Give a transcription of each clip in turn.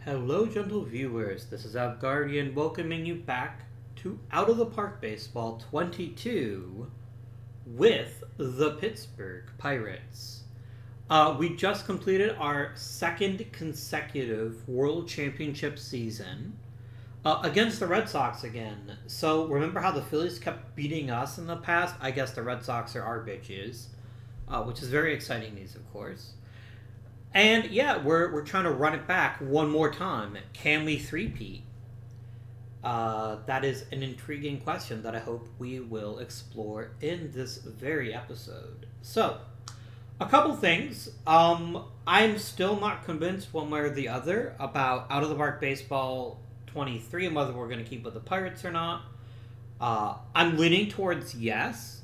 Hello, gentle viewers. This is Guardian welcoming you back to Out of the Park Baseball 22 with the Pittsburgh Pirates. We just completed our second consecutive World Championship season against the Red Sox again. So remember how the Phillies kept beating us in the past? I guess the Red Sox are our bitches, which is very exciting news, of course. And yeah, we're trying to run it back one more time. Can we three-peat? That is an intriguing question that I hope we will explore in this very episode. So, a couple things. I'm still not convinced one way or the other about Out of the Park Baseball 23 and whether we're going to keep with the Pirates or not. I'm leaning towards yes,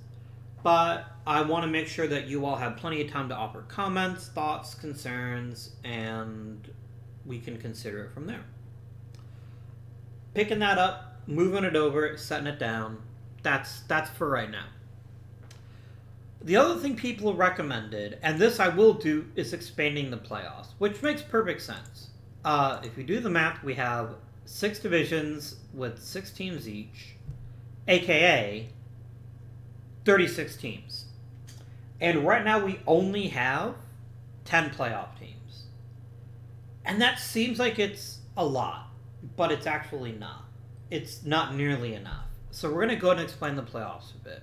but I want to make sure that you all have plenty of time to offer comments, thoughts, concerns, and we can consider it from there. Picking that up, moving it over, setting it down, that's for right now. The other thing people recommended, and this I will do, is expanding the playoffs, which makes perfect sense. If you do the math, we have 6 divisions with 6 teams each, aka 36 teams. And right now we only have 10 playoff teams. And that seems like it's a lot, but it's actually not. It's not nearly enough. So we're going to go ahead and explain the playoffs a bit.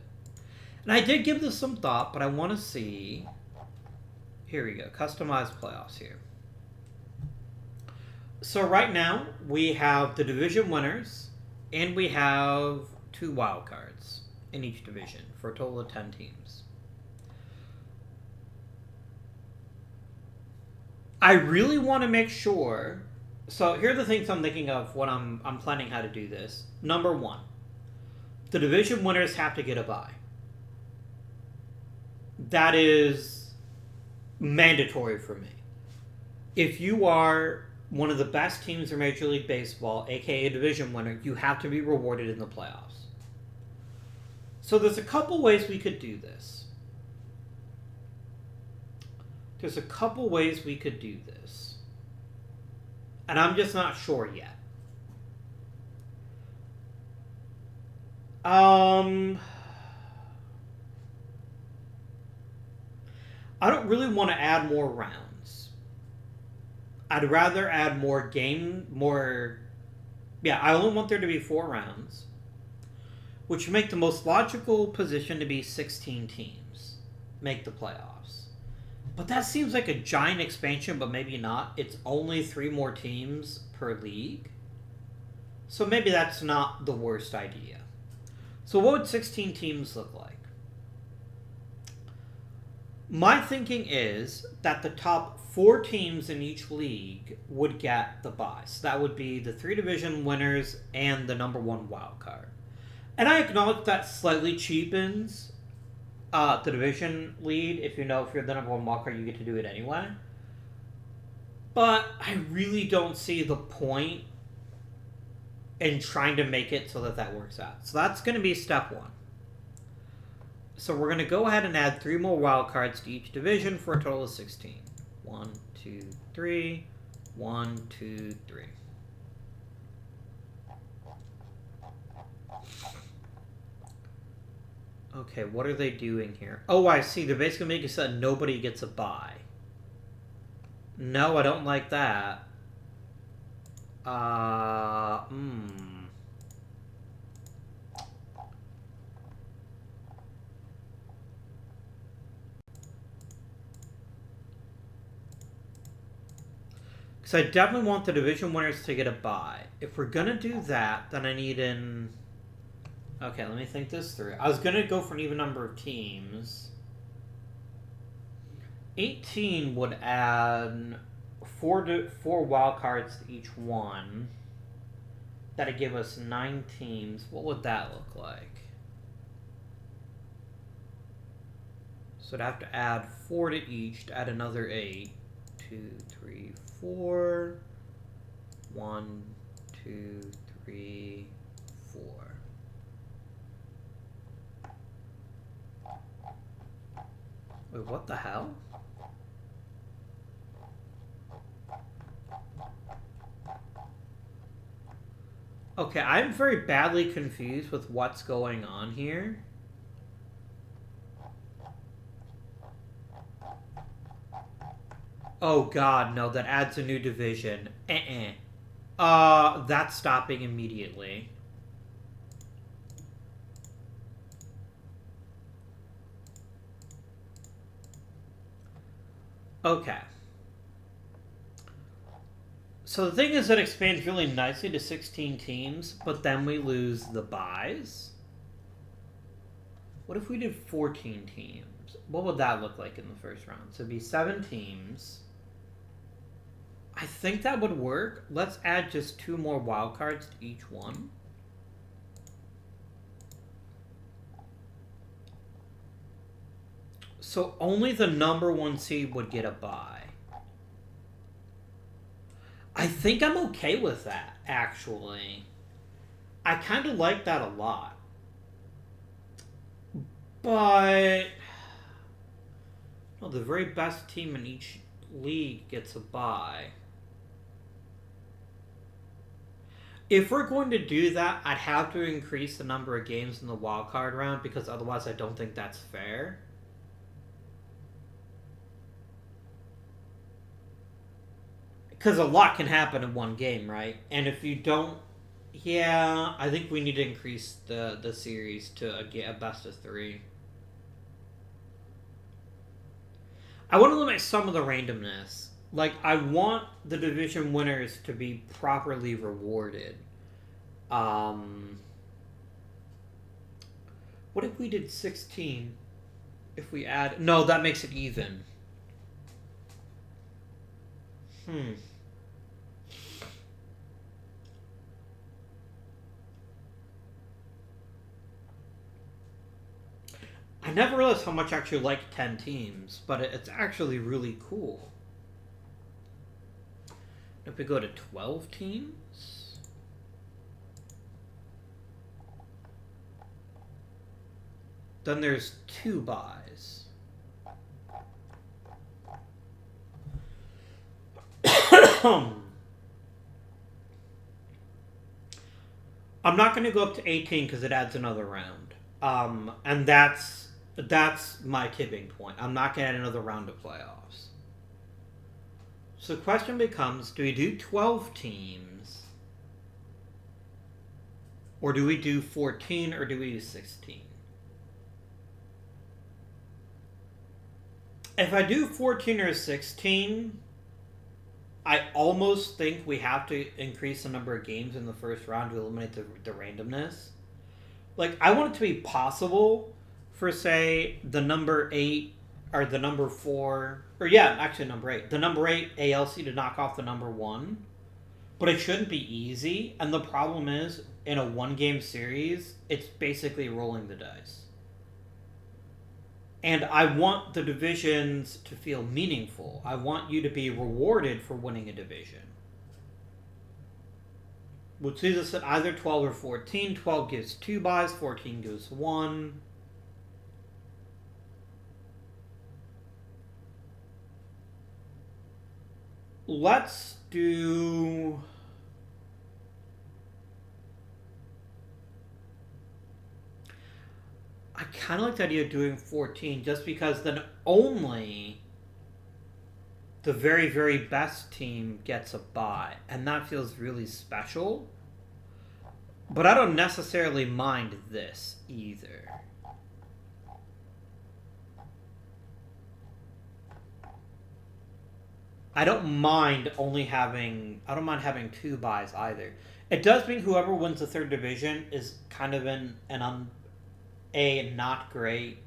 And I did give this some thought, but I want to see... Here we go. Customized playoffs here. So right now we have the division winners, and we have 2 wild cards in each division for a total of 10 teams. I really want to make sure... So here are the things I'm thinking of when I'm planning how to do this. Number 1, the division winners have to get a bye. That is mandatory for me. If you are one of the best teams in Major League Baseball, aka a division winner, you have to be rewarded in the playoffs. So there's a couple ways we could do this. And I'm just not sure yet. I don't really want to add more rounds. I'd rather add I only want there to be 4 rounds, which would make the most logical position to be 16 teams make the playoffs. But that seems like a giant expansion, but maybe not. It's only 3 more teams per league. So maybe that's not the worst idea. So what would 16 teams look like? My thinking is that the top 4 teams in each league would get the bye. So that would be the 3 division winners and the number 1 wild card. And I acknowledge that slightly cheapens the division lead. If you're the number 1 wild card, you get to do it anyway. But I really don't see the point in trying to make it so that works out. So that's going to be step 1. So we're going to go ahead and add 3 more wild cards to each division for a total of 16. 1, 2, 3. 1, 2, 3. Okay, what are they doing here? Oh, I see. They're basically making it so that nobody gets a bye. No, I don't like that. Because I definitely want the division winners to get a bye. If we're going to do that, then I need an... Okay, let me think this through. I was going to go for an even number of teams. 18 would add 4 wild cards to each one. That'd give us 9 teams. What would that look like? So I'd have to add 4 to each to add another 8. 2, 3, 4. 1, 2, 3, 4. Wait, what the hell? Okay, I'm very badly confused with what's going on here. Oh god, no, that adds a new division. That's stopping immediately. Okay. So the thing is, it expands really nicely to 16 teams, but then we lose the buys. What if we did 14 teams? What would that look like in the first round? So it'd be 7 teams. I think that would work. Let's add just 2 more wild cards to each one. So only the number 1 seed would get a bye. I think I'm okay with that, actually. I kind of like that a lot. But well, the very best team in each league gets a bye. If we're going to do that, I'd have to increase the number of games in the wildcard round, because otherwise I don't think that's fair. Because a lot can happen in one game, right? And if you don't... Yeah, I think we need to increase the series to a best of 3. I want to limit some of the randomness. Like, I want the division winners to be properly rewarded. What if we did 16? If we add... No, that makes it even. I never realized how much I actually like 10 teams, but it's actually really cool. If we go to 12 teams... Then there's 2 buys. I'm not going to go up to 18 because it adds another round. And that's my tipping point. I'm not going to add another round of playoffs. So the question becomes, do we do 12 teams? Or do we do 14, or do we do 16? If I do 14 or 16, I almost think we have to increase the number of games in the first round to eliminate the randomness. Like, I want it to be possible for, say, the number 8 or the number 4, or yeah, actually number 8. The number 8 ALC to knock off the number 1. But it shouldn't be easy, and the problem is, in a 1-game series, it's basically rolling the dice. And I want the divisions to feel meaningful. I want you to be rewarded for winning a division. Which sees us at either 12 or 14. 12 gives 2 buys, 14 gives 1. Let's do... I kind of like the idea of doing 14, just because then only the very, very best team gets a bye. And that feels really special. But I don't necessarily mind this either. I don't mind having 2 buys either. It does mean whoever wins the 3rd division is kind of in a not great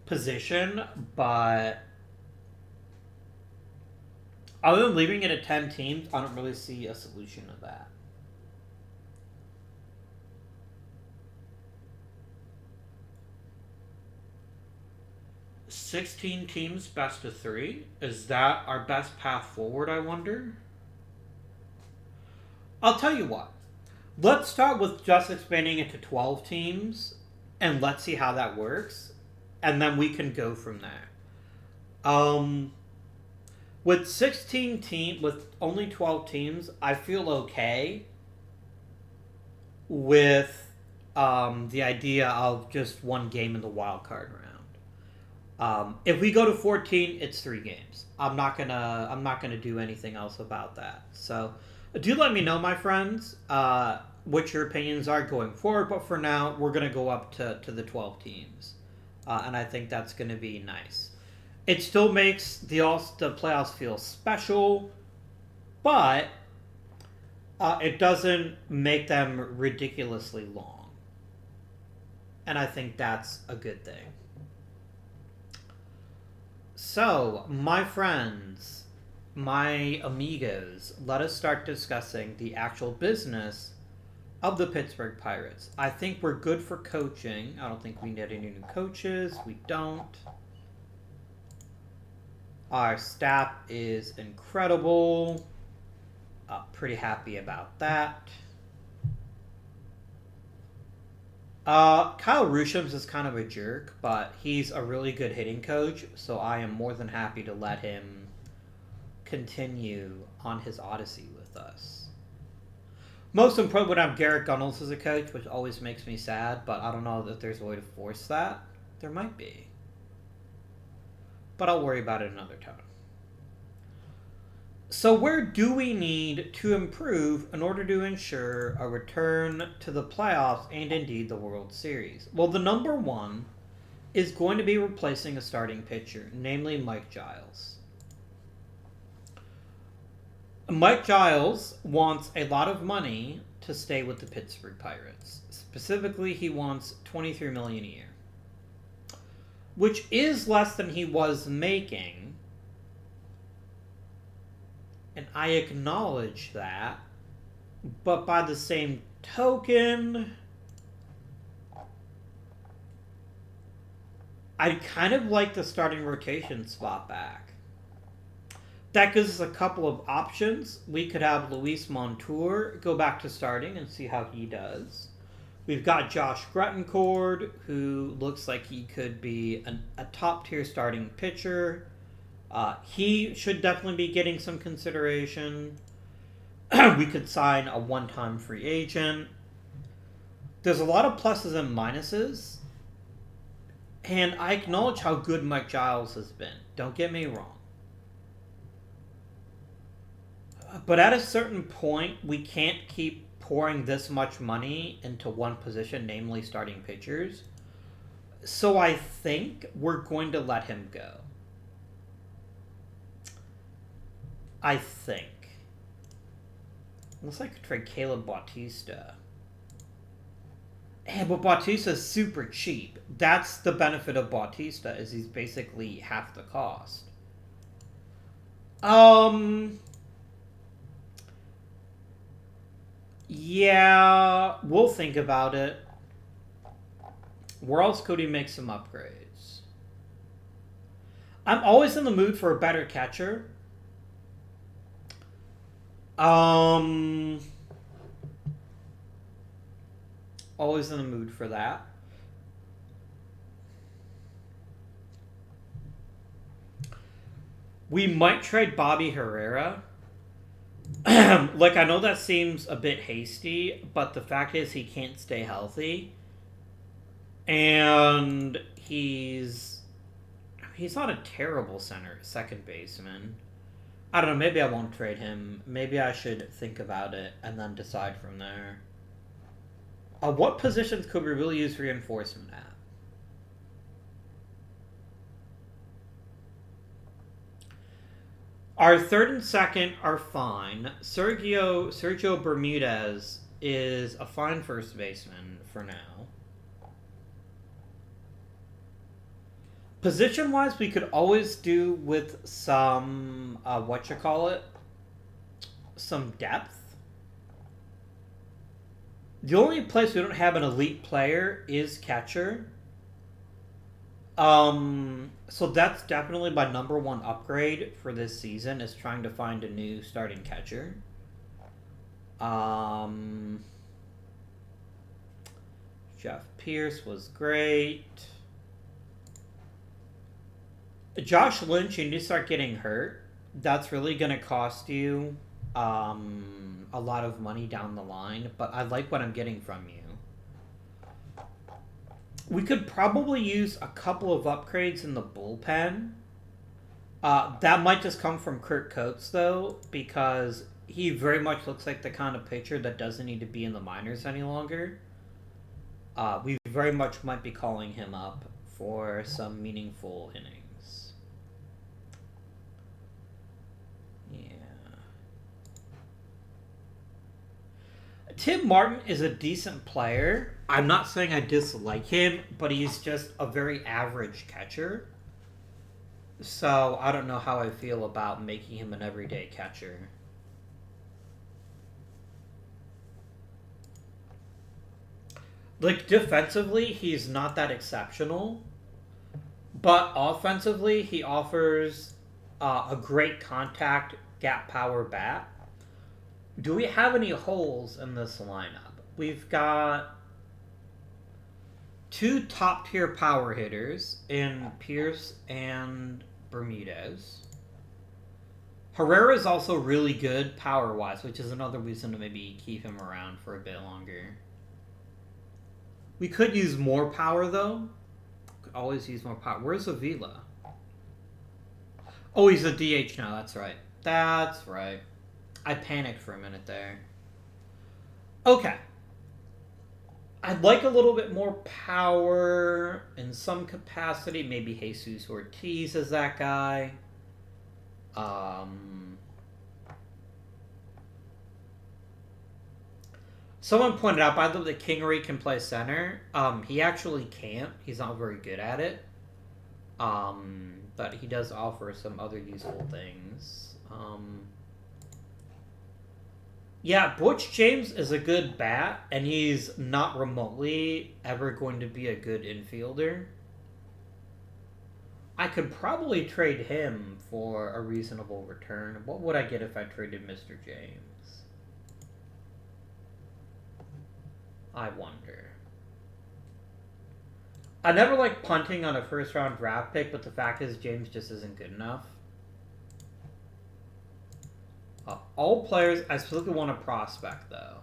position, but other than leaving it at 10 teams, I don't really see a solution to that. $16 teams, best of 3. Is that our best path forward, I wonder? I'll tell you what. Let's start with just expanding it to 12 teams, and let's see how that works, and then we can go from there. With with only 12 teams, I feel okay with the idea of just one game in the wild card round. If we go to 14, it's 3 games. I'm not gonna do anything else about that. So, do let me know, my friends, what your opinions are going forward. But for now, we're gonna go up to the 12 teams, and I think that's gonna be nice. It still makes the playoffs feel special, but it doesn't make them ridiculously long, and I think that's a good thing. So, my friends, my amigos, let us start discussing the actual business of the Pittsburgh Pirates. I think we're good for coaching. I don't think we need any new coaches. We don't. Our staff is incredible. Pretty happy about that. Kyle Rusham's is kind of a jerk, but he's a really good hitting coach, so I am more than happy to let him continue on his odyssey with us. Most important would have Garrett Gunnels as a coach, which always makes me sad, but I don't know that there's a way to force that. There might be. But I'll worry about it another time. So where do we need to improve in order to ensure a return to the playoffs and indeed the World Series? Well, the number one is going to be replacing a starting pitcher, namely Mike Giles. Mike Giles wants a lot of money to stay with the Pittsburgh Pirates. Specifically, he wants $23 million a year, which is less than he was making. And I acknowledge that, but by the same token, I'd kind of like the starting rotation spot back. That gives us a couple of options. We could have Luis Montour go back to starting and see how he does. We've got Josh Grettencord, who looks like he could be a top-tier starting pitcher. He should definitely be getting some consideration. We could sign a one-time free agent. There's a lot of pluses and minuses. And I acknowledge how good Mike Giles has been. Don't get me wrong. But at a certain point, we can't keep pouring this much money into one position, namely starting pitchers. So I think we're going to let him go. I think. Looks like I could trade Caleb Bautista. Yeah, but Bautista's super cheap. That's the benefit of Bautista, is he's basically half the cost. Yeah, we'll think about it. Where else could he make some upgrades? I'm always in the mood for a better catcher. Always in the mood for that. We might trade Bobby Herrera. Like, I know that seems a bit hasty, but the fact is he can't stay healthy. And he's not a terrible second baseman. I don't know, maybe I won't trade him. Maybe I should think about it and then decide from there. What positions could we really use reinforcement at? Our third and second are fine. Sergio Bermudez is a fine first baseman for now. Position-wise, we could always do with some, some depth. The only place we don't have an elite player is catcher. So that's definitely my number one upgrade for this season, is trying to find a new starting catcher. Jeff Pierce was great. Josh Lynch, you need to start getting hurt. That's really going to cost you a lot of money down the line, but I like what I'm getting from you. We could probably use a couple of upgrades in the bullpen. That might just come from Kurt Coates, though, because he very much looks like the kind of pitcher that doesn't need to be in the minors any longer. We very much might be calling him up for some meaningful innings. Yeah. Tim Martin is a decent player. I'm not saying I dislike him, but he's just a very average catcher. So I don't know how I feel about making him an everyday catcher. Like, defensively, he's not that exceptional. But offensively, he offers a great contact gap power bat. Do we have any holes in this lineup? We've got two top-tier power hitters in Pierce and Bermudez. Herrera is also really good power-wise, which is another reason to maybe keep him around for a bit longer. We could use more power, though. Could always use more power. Where's Avila? Oh, he's a DH now. That's right. That's right. I panicked for a minute there. Okay. I'd like a little bit more power in some capacity. Maybe Jesus Ortiz is that guy. Someone pointed out, by the way, that Kingery can play center. He actually can't. He's not very good at it. But he does offer some other useful things. Yeah, Butch James is a good bat, and he's not remotely ever going to be a good infielder. I could probably trade him for a reasonable return. What would I get if I traded Mr. James? I wonder. I never like punting on a first-round draft pick, but the fact is James just isn't good enough. All players, I specifically want a prospect, though.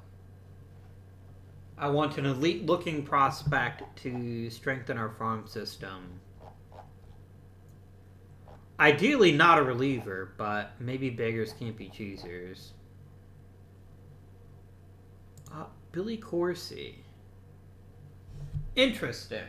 I want an elite-looking prospect to strengthen our farm system. Ideally not a reliever, but maybe beggars can't be choosers. Billy Corsi. Interesting.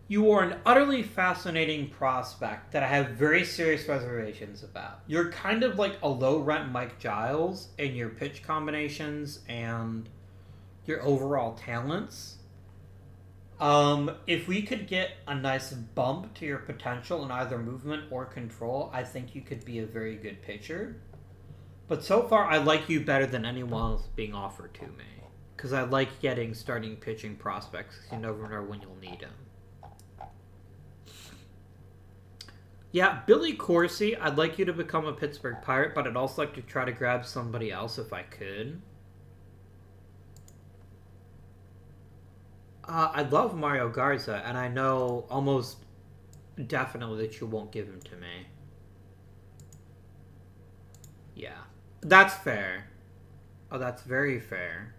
You are an utterly fascinating prospect that I have very serious reservations about. You're kind of like a low-rent Mike Giles in your pitch combinations and your overall talents. If we could get a nice bump to your potential in either movement or control, I think you could be a very good pitcher. But so far, I like you better than anyone else being offered to me. Because I like getting starting pitching prospects. You never know when you'll need them. Yeah, Billy Corsi, I'd like you to become a Pittsburgh Pirate, but I'd also like to try to grab somebody else if I could. I love Mario Garza, and I know almost definitely that you won't give him to me. Yeah. That's fair. Oh, that's very fair.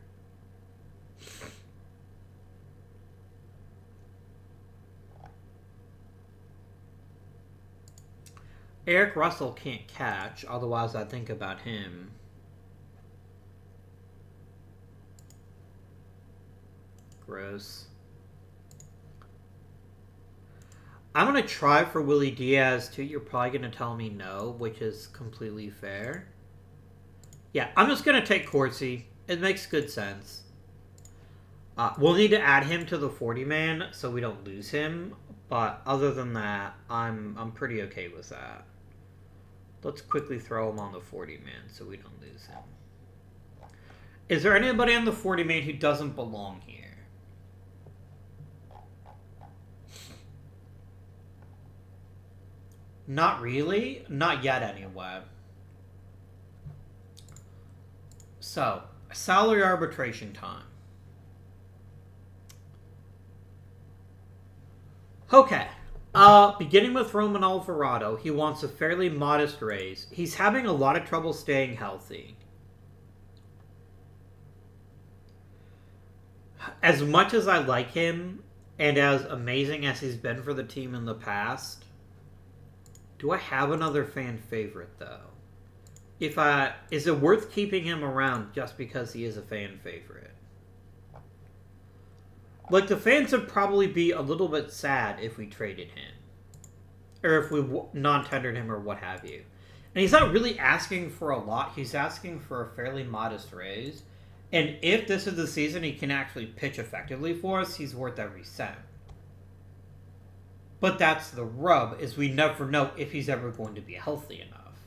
Eric Russell can't catch, otherwise I'd think about him. Gross. I'm going to try for Willie Diaz, too. You're probably going to tell me no, which is completely fair. Yeah, I'm just going to take Corsi. It makes good sense. We'll need to add him to the 40-man so we don't lose him. But other than that, I'm pretty okay with that. Let's quickly throw him on the 40-man so we don't lose him. Is there anybody on the 40-man who doesn't belong here? Not really. Not yet, anyway. So, salary arbitration time. Okay. Beginning with Roman Alvarado, he wants a fairly modest raise. He's having a lot of trouble staying healthy. As much as I like him, and as amazing as he's been for the team in the past, do I have another fan favorite, though? Is it worth keeping him around just because he is a fan favorite? Like, the fans would probably be a little bit sad if we traded him. Or if we non-tendered him or what have you. And he's not really asking for a lot. He's asking for a fairly modest raise. And if this is the season he can actually pitch effectively for us, he's worth every cent. But that's the rub, is we never know if he's ever going to be healthy enough.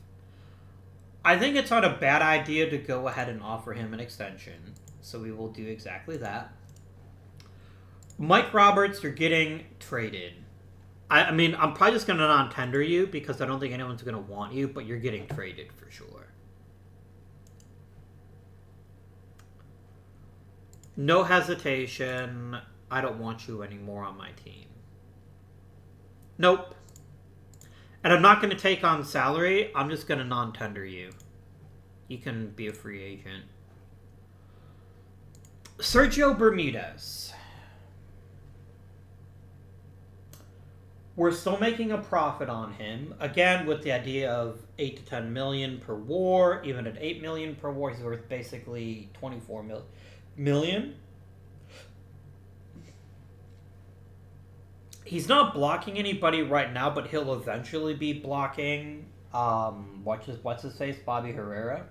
I think it's not a bad idea to go ahead and offer him an extension. So we will do exactly that. Mike Roberts, you're getting traded. I mean, I'm probably just going to non-tender you because I don't think anyone's going to want you, but you're getting traded for sure. No hesitation. I don't want you anymore on my team. Nope. And I'm not going to take on salary. I'm just going to non-tender you. You can be a free agent. Sergio Bermudez. We're still making a profit on him. Again, with the idea of 8 to 10 million per war. Even at 8 million per war, he's worth basically 24 million. He's not blocking anybody right now, but he'll eventually be blocking, what's his face? Bobby Herrera.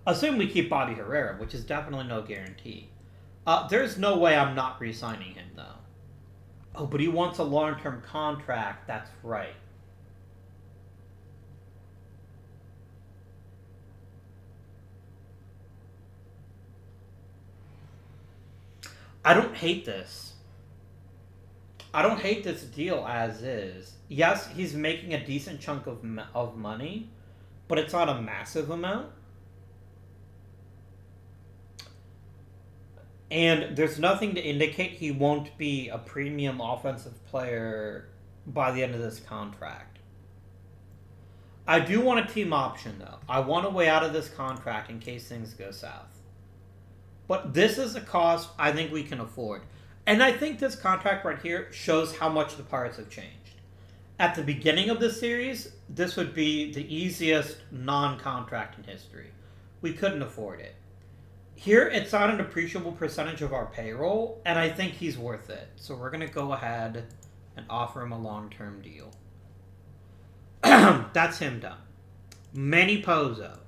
Assume we keep Bobby Herrera, which is definitely no guarantee. There's no way I'm not re-signing him, though. Oh, but he wants a long-term contract. That's right. I don't hate this. I don't hate this deal as is. Yes, he's making a decent chunk of money, but it's not a massive amount. And there's nothing to indicate he won't be a premium offensive player by the end of this contract. I do want a team option, though. I want a way out of this contract in case things go south. But this is a cost I think we can afford. And I think this contract right here shows how much the Pirates have changed. At the beginning of this series, this would be the easiest non-contract in history. We couldn't afford it. Here, it's not an appreciable percentage of our payroll, and I think he's worth it. So we're going to go ahead and offer him a long-term deal. That's him done. Manny Pozo.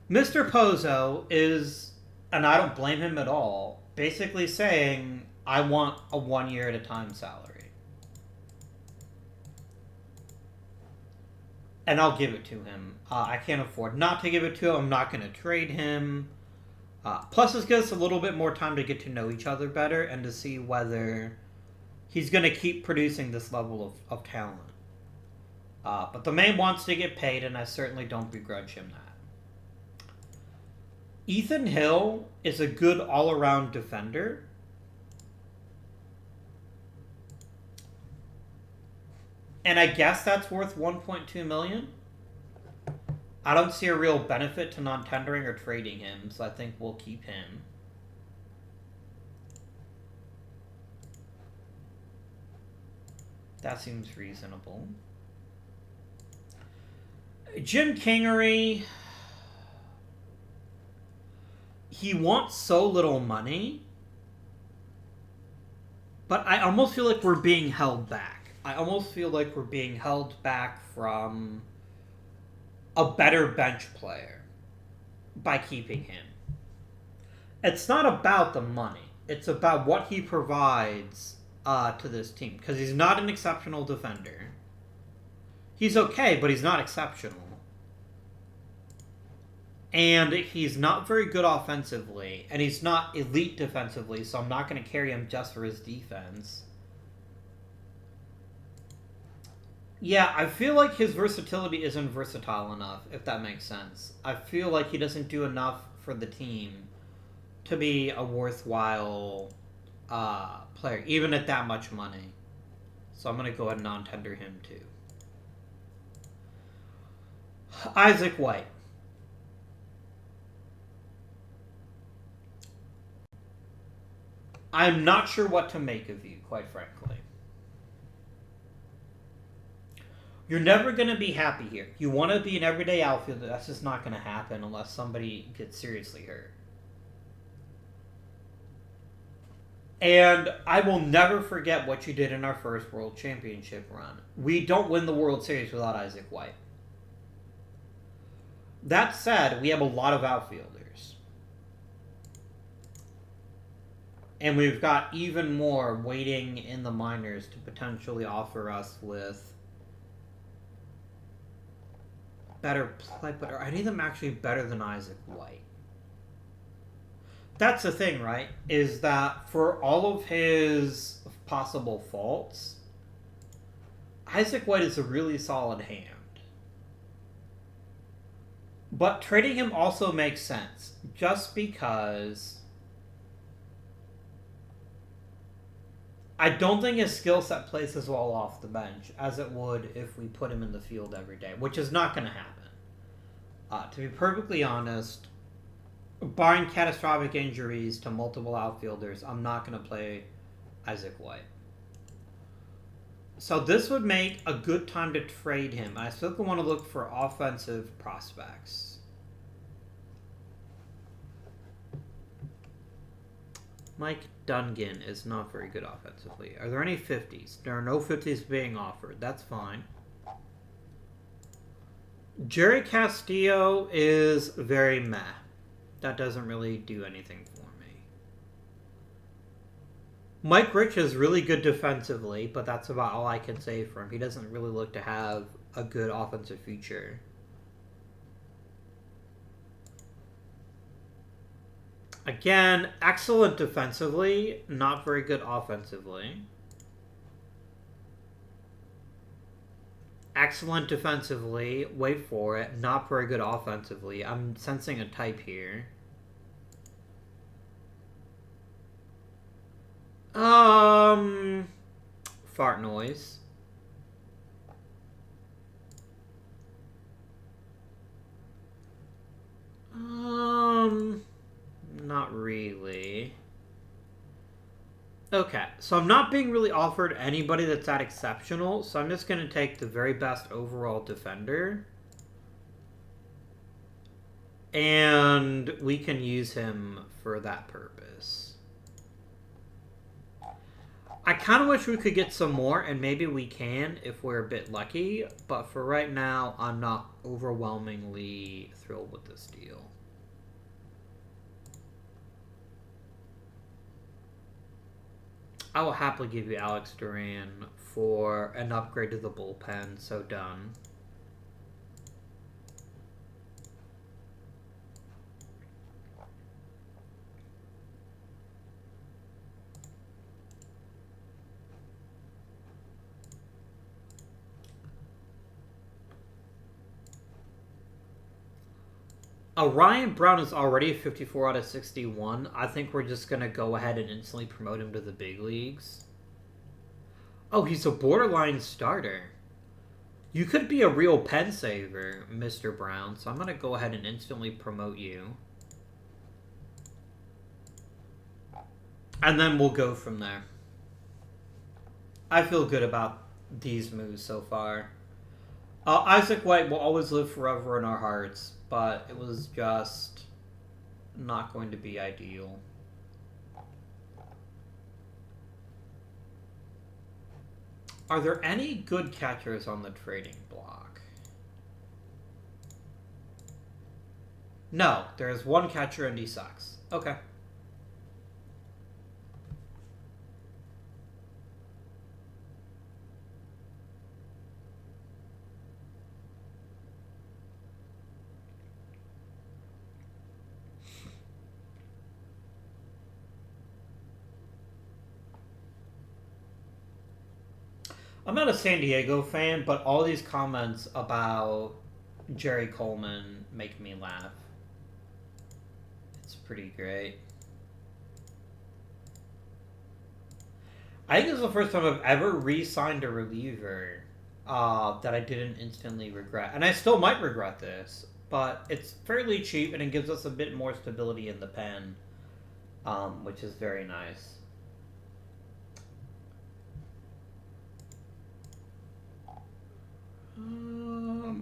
Mr. Pozo is, and I don't blame him at all, basically saying, I want a 1 year at a time salary. And I'll give it to him. I can't afford not to give it to him. I'm not going to trade him. Plus, this gives us a little bit more time to get to know each other better and to see whether he's going to keep producing this level of talent. But the man wants to get paid, and I certainly don't begrudge him that. Ethan Hill is a good all-around defender. And I guess that's worth $1.2 million. I don't see a real benefit to non-tendering or trading him, so I think we'll keep him. That seems reasonable. Jim Kingery. He wants so little money, but I almost feel like we're being held back. I almost feel like we're being held back from a better bench player by keeping him. It's not about the money. It's about what he provides to this team. Because he's not an exceptional defender. He's okay, but he's not exceptional. And he's not very good offensively. And he's not elite defensively, so I'm not going to carry him just for his defense. Yeah, I feel like his versatility isn't versatile enough, if that makes sense. I feel like he doesn't do enough for the team to be a worthwhile player, even at that much money. So I'm going to go ahead and non-tender him too. Isaac White. I'm not sure what to make of you, quite frankly. You're never going to be happy here. You want to be an everyday outfielder. That's just not going to happen unless somebody gets seriously hurt. And I will never forget what you did in our first World Championship run. We don't win the World Series without Isaac White. That said, we have a lot of outfielders. And we've got even more waiting in the minors to potentially offer us with better play. But are any of them actually better than Isaac White? That's the thing, right? Is that for all of his possible faults, Isaac White is a really solid hand. But trading him also makes sense, just because I don't think his skill set plays as well off the bench as it would if we put him in the field every day, which is not going to happen. To be perfectly honest, barring catastrophic injuries to multiple outfielders, I'm not going to play Isaac White. So this would make a good time to trade him. I still want to look for offensive prospects. Mike Dungan is not very good offensively. Are there any 50s? There are no 50s being offered. That's fine. Jerry Castillo is very meh. That doesn't really do anything for me. Mike Rich is really good defensively, but that's about all I can say for him. He doesn't really look to have a good offensive future. Again, excellent defensively, not very good offensively. Excellent defensively, wait for it, not very good offensively. I'm sensing a type here. Fart noise. Not really. Okay, so I'm not being really offered anybody that's that exceptional, so I'm just going to take the very best overall defender. And we can use him for that purpose. I kind of wish we could get some more, and maybe we can if we're a bit lucky, but for right now, I'm not overwhelmingly thrilled with this deal. I will happily give you Alex Duran for an upgrade to the bullpen, so done. Ryan Brown is already a 54 out of 61. I think we're just going to go ahead and instantly promote him to the big leagues. Oh, he's a borderline starter. You could be a real pen saver, Mr. Brown, so I'm going to go ahead and instantly promote you. And then we'll go from there. I feel good about these moves so far. Isaac White will always live forever in our hearts, but it was just not going to be ideal. Are there any good catchers on the trading block? No, there's one catcher and he sucks. Okay. I'm not a San Diego fan, but all these comments about Jerry Coleman make me laugh. It's pretty great. I think this is the first time I've ever re-signed a reliever that I didn't instantly regret. And I still might regret this, but it's fairly cheap and it gives us a bit more stability in the pen, which is very nice.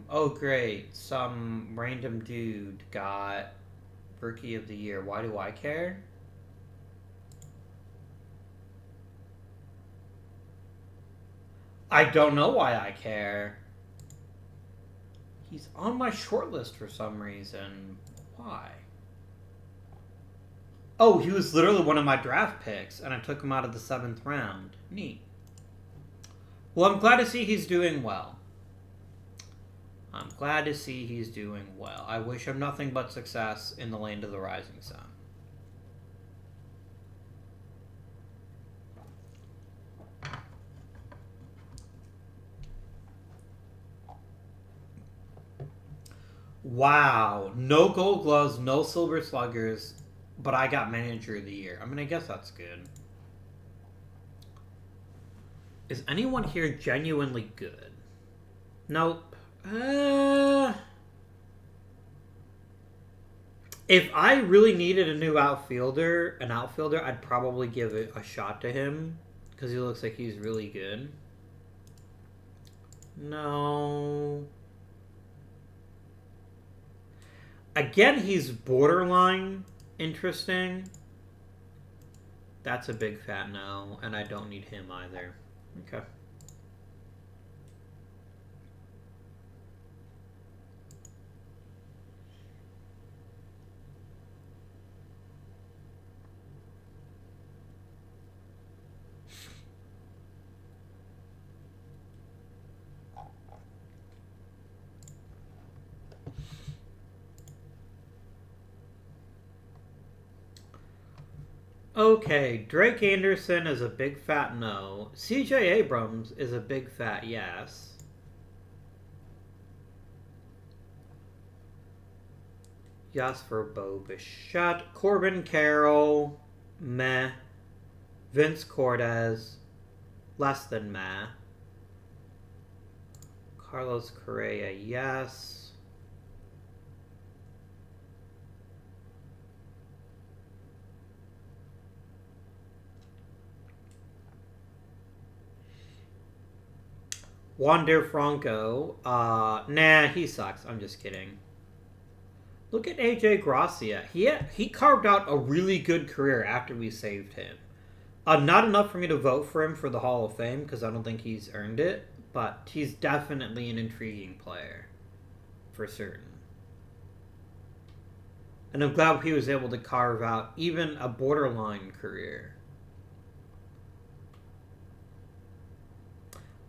Oh great, some random dude got Rookie of the Year. Why do I care? I don't know why I care. He's on my short list for some reason. Why? Oh, he was literally one of my draft picks, and I took him out of the 7th round. Neat. Well, I'm glad to see he's doing well. I'm glad to see he's doing well. I wish him nothing but success in the land of the rising sun. Wow. No gold gloves, no silver sluggers, but I got manager of the year. I mean, I guess that's good. Is anyone here genuinely good? Nope. If I really needed a new outfielder, I'd probably give it a shot to him because he looks like he's really good. No. Again, he's borderline interesting. That's a big fat no, and I don't need him either. Okay. Okay, Drake Anderson is a big fat no. CJ Abrams is a big fat yes. Yes for Bo Bichette. Corbin Carroll, meh. Vince Cortez, less than meh. Carlos Correa, yes. Wander Franco, nah, he sucks. I'm just kidding. Look at AJ Gracia. He carved out a really good career after we saved him. Not enough for me to vote for him for the Hall of Fame because I don't think he's earned it, but he's definitely an intriguing player, for certain. And I'm glad he was able to carve out even a borderline career.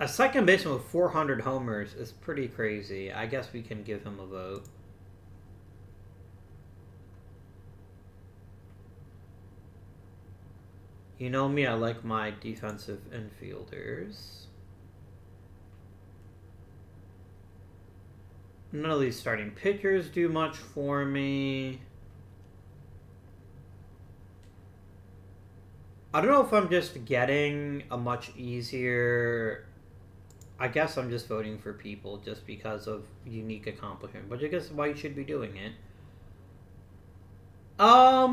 A second baseman with 400 homers is pretty crazy. I guess we can give him a vote. You know me, I like my defensive infielders. None of these starting pitchers do much for me. I don't know if I'm just getting a much easier... I guess I'm just voting for people just because of unique accomplishment. But I guess why you should be doing it. I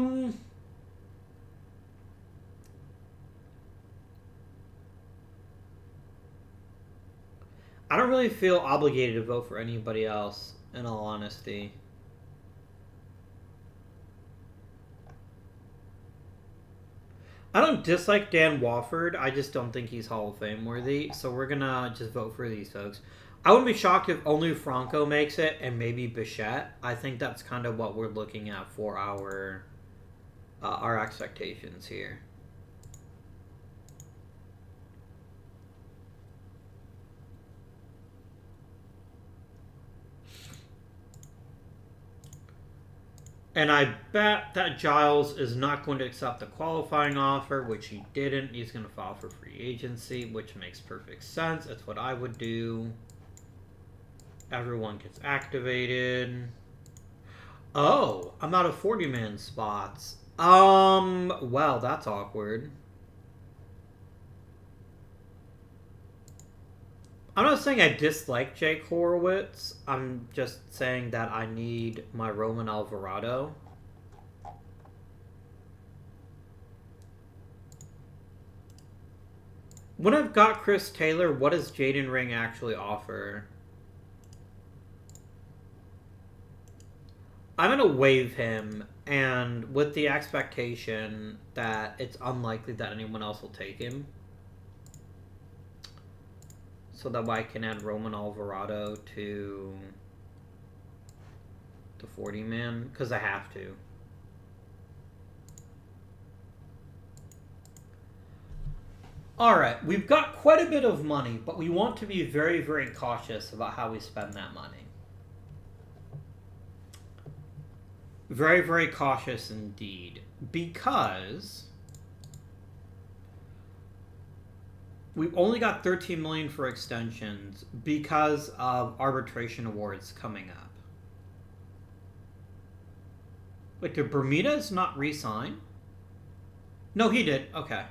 don't really feel obligated to vote for anybody else, in all honesty. I don't dislike Dan Wofford. I just don't think he's Hall of Fame worthy. So we're going to just vote for these folks. I wouldn't be shocked if only Franco makes it and maybe Bichette. I think that's kind of what we're looking at for our expectations here. And I bet that Giles is not going to accept the qualifying offer, which he didn't. He's going to file for free agency, which makes perfect sense. That's what I would do. Everyone gets activated. Oh, I'm out of 40-man spots. Well, that's awkward. I'm not saying I dislike Jake Horowitz. I'm just saying that I need my Roman Alvarado. When I've got Chris Taylor, what does Jaden Ring actually offer? I'm going to waive him, and with the expectation that it's unlikely that anyone else will take him. So that way I can add Roman Alvarado to the 40-man, because I have to. Alright, we've got quite a bit of money, but we want to be very, very cautious about how we spend that money. Very, very cautious indeed. Because we've only got $13 million for extensions because of arbitration awards coming up. Wait, did Bermudez not re-sign? No, he did. Okay.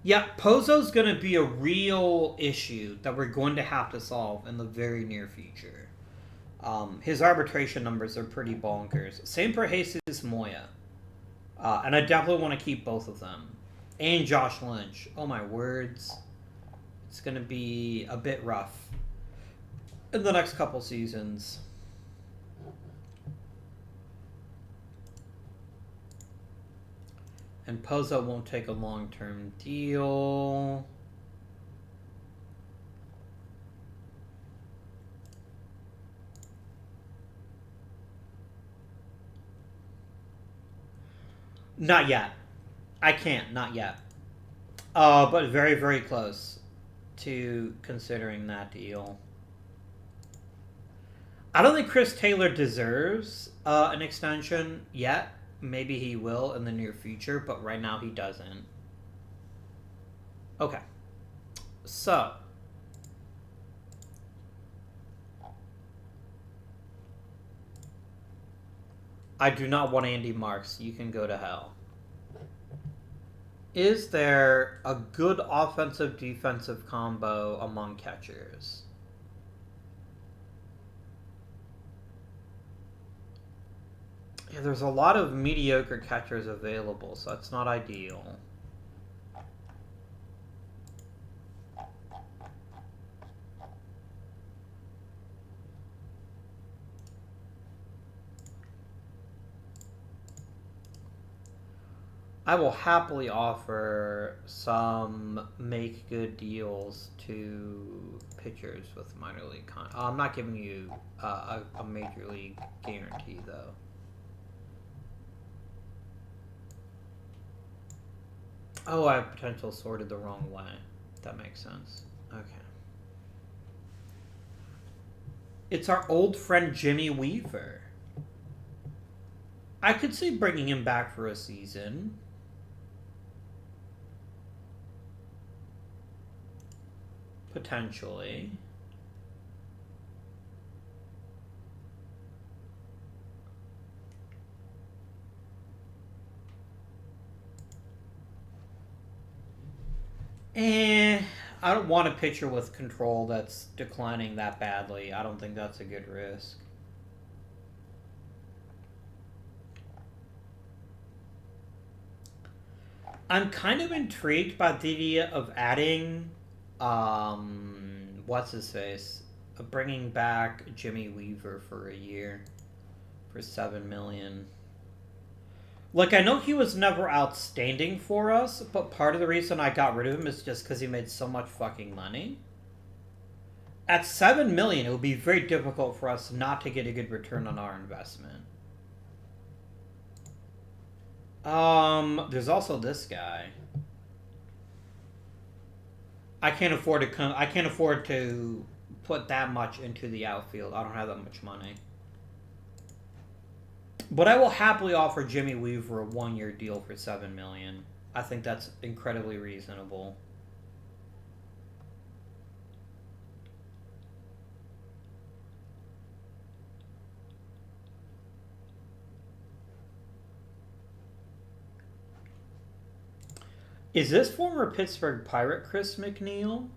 Yeah, Pozo's going to be a real issue that we're going to have to solve in the very near future. His arbitration numbers are pretty bonkers. Same for Jesus Moya. And I definitely want to keep both of them. And Josh Lynch. Oh my words. It's going to be a bit rough in the next couple seasons. And Pozo won't take a long-term deal. Not yet. I can't, not yet. But very, very close to considering that deal. I don't think Chris Taylor deserves an extension yet. Maybe he will in the near future, but right now he doesn't. Okay. So. I do not want Andy Marks. You can go to hell. Is there a good offensive-defensive combo among catchers? Yeah, there's a lot of mediocre catchers available, so that's not ideal. I will happily offer some make good deals to pitchers with minor league I'm not giving you a major league guarantee, though. Oh, I have potential sorted the wrong way. That makes sense. Okay. It's our old friend Jimmy Weaver. I could see bringing him back for a season. Potentially. I don't want a pitcher with control that's declining that badly. I don't think that's a good risk. I'm kind of intrigued by the idea of adding, what's his face? Bringing back Jimmy Weaver for a year for $7 million. Like, I know he was never outstanding for us, but part of the reason I got rid of him is just because he made so much fucking money. At $7 million, it would be very difficult for us not to get a good return on our investment. There's also this guy. I can't afford to put that much into the outfield. I don't have that much money. But I will happily offer Jimmy Weaver a one-year deal for $7 million. I think that's incredibly reasonable. Is this former Pittsburgh Pirate Chris McNeil?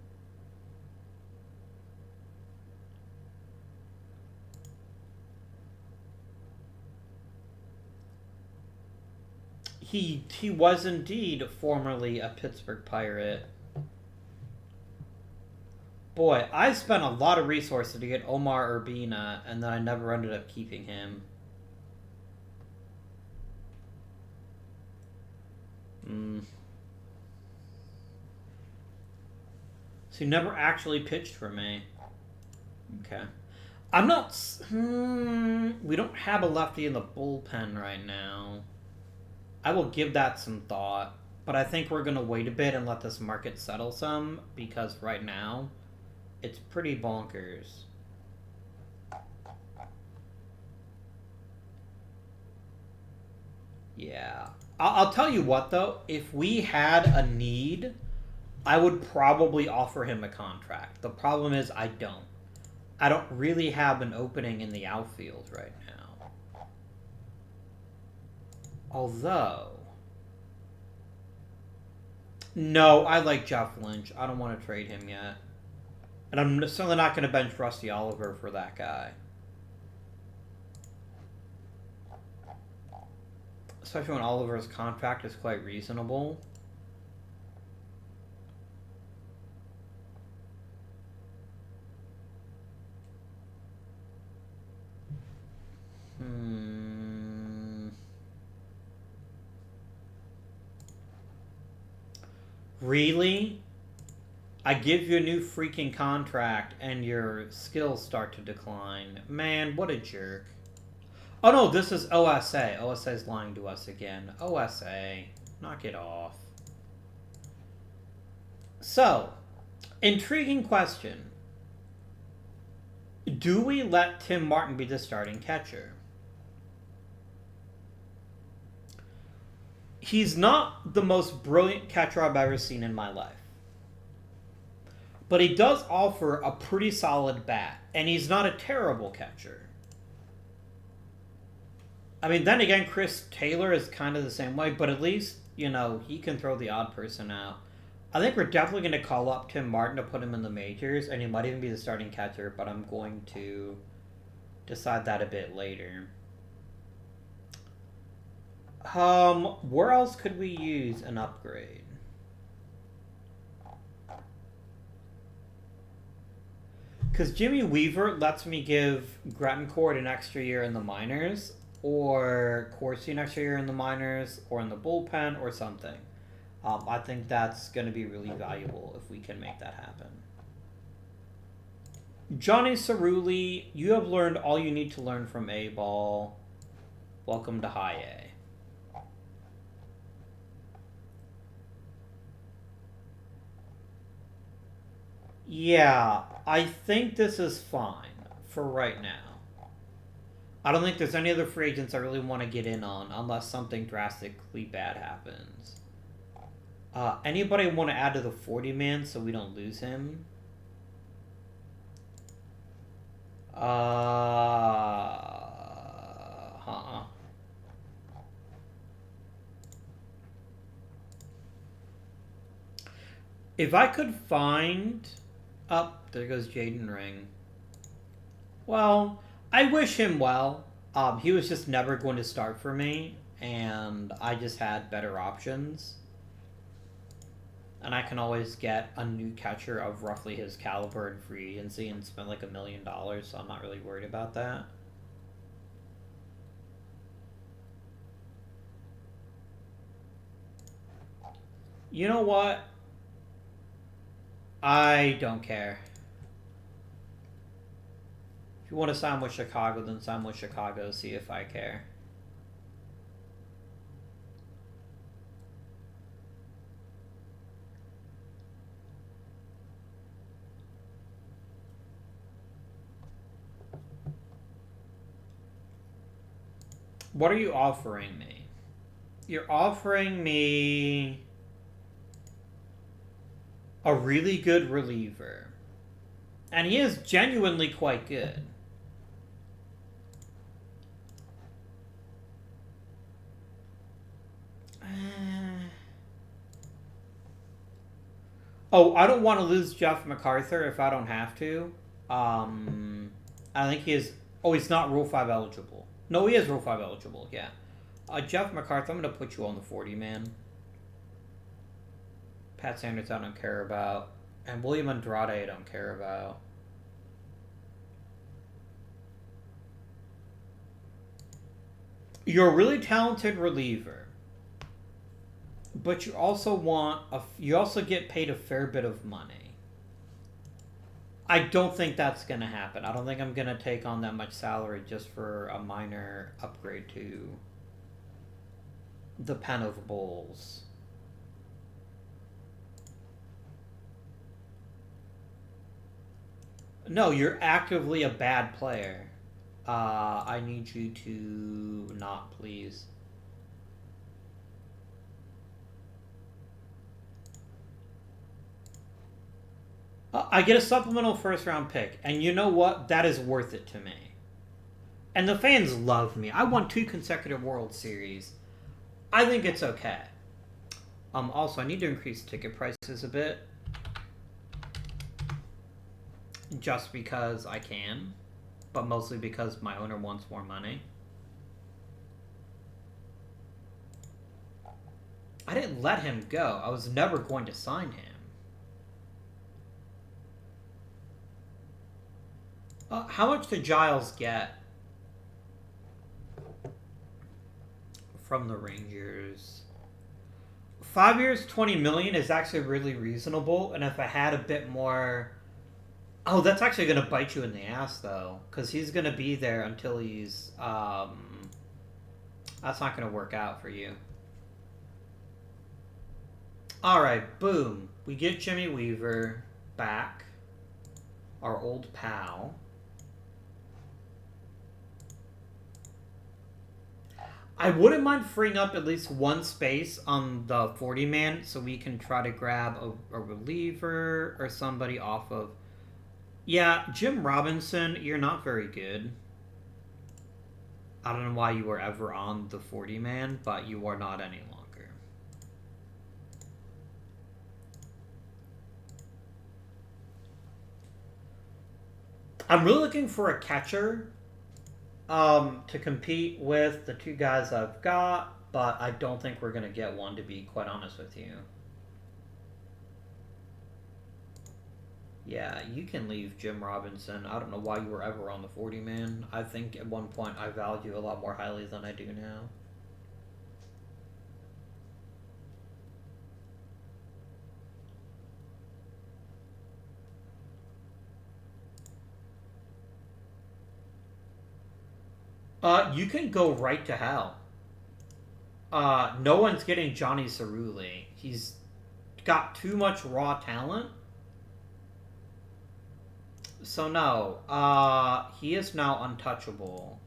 He was indeed formerly a Pittsburgh Pirate. Boy, I spent a lot of resources to get Omar Urbina, and then I never ended up keeping him. So he never actually pitched for me. Okay. I'm not... we don't have a lefty in the bullpen right now. I will give that some thought. But I think we're going to wait a bit and let this market settle some. Because right now, it's pretty bonkers. Yeah. I'll tell you what, though. If we had a need, I would probably offer him a contract. The problem is I don't. I don't really have an opening in the outfield right now. Although... No, I like Jeff Lynch. I don't want to trade him yet. And I'm certainly not going to bench Rusty Oliver for that guy. Especially when Oliver's contract is quite reasonable. Really? I give you a new freaking contract and your skills start to decline. Man, what a jerk. Oh no, this is OSA. OSA is lying to us again. OSA. Knock it off. So, intriguing question. Do we let Tim Martin be the starting catcher? He's not the most brilliant catcher I've ever seen in my life. But he does offer a pretty solid bat. And he's not a terrible catcher. I mean, then again, Chris Taylor is kind of the same way. But at least, you know, he can throw the odd person out. I think we're definitely going to call up Tim Martin to put him in the majors. And he might even be the starting catcher. But I'm going to decide that a bit later. Where else could we use an upgrade? Because Jimmy Weaver lets me give Grettencourt an extra year in the minors, or Corsi an extra year in the minors, or in the bullpen, or something. I think that's going to be really valuable if we can make that happen. Johnny Cerulli, you have learned all you need to learn from A-ball. Welcome to High A. Yeah, I think this is fine for right now. I don't think there's any other free agents I really want to get in on unless something drastically bad happens. Anybody want to add to the 40-man so we don't lose him? If I could find... Oh, there goes Jaden Ring. Well, I wish him well. He was just never going to start for me, and I just had better options. And I can always get a new catcher of roughly his caliber in free agency and spend like $1 million, so I'm not really worried about that. You know what? I don't care. If you want to sign with Chicago, then sign with Chicago. See if I care. What are you offering me? You're offering me a really good reliever. And he is genuinely quite good. Oh, I don't want to lose Jeff MacArthur if I don't have to. I think he is... Oh, he's not Rule 5 eligible. No, he is Rule 5 eligible, yeah. Jeff McCarthy, I'm going to put you on the 40-man. Pat Sanders I don't care about. And William Andrade I don't care about. You're a really talented reliever. But you also you also get paid a fair bit of money. I don't think that's going to happen. I don't think I'm going to take on that much salary just for a minor upgrade to the pen of Bulls. No, you're actively a bad player. I need you to not, please. I get a supplemental first-round pick, and you know what? That is worth it to me. And the fans love me. I won 2 consecutive World Series. I think it's okay. Also, I need to increase ticket prices a bit. Just because I can. But mostly because my owner wants more money. I didn't let him go. I was never going to sign him. How much did Giles get from the Rangers? 5 years, $20 million is actually really reasonable. And if I had a bit more... Oh, that's actually going to bite you in the ass, though. Because he's going to be there until he's... That's not going to work out for you. Alright, boom. We get Jimmy Weaver back. Our old pal. I wouldn't mind freeing up at least one space on the 40-man so we can try to grab a reliever or somebody off of... Yeah, Jim Robinson, you're not very good. I don't know why you were ever on the 40-man, but you are not any longer. I'm really looking for a catcher to compete with the 2 guys I've got, but I don't think we're going to get one, to be quite honest with you. Yeah, you can leave Jim Robinson. I don't know why you were ever on the 40-man. I think at one point I valued you a lot more highly than I do now. You can go right to hell. No one's getting Johnny Cerulli. He's got too much raw talent. So no, he is now untouchable.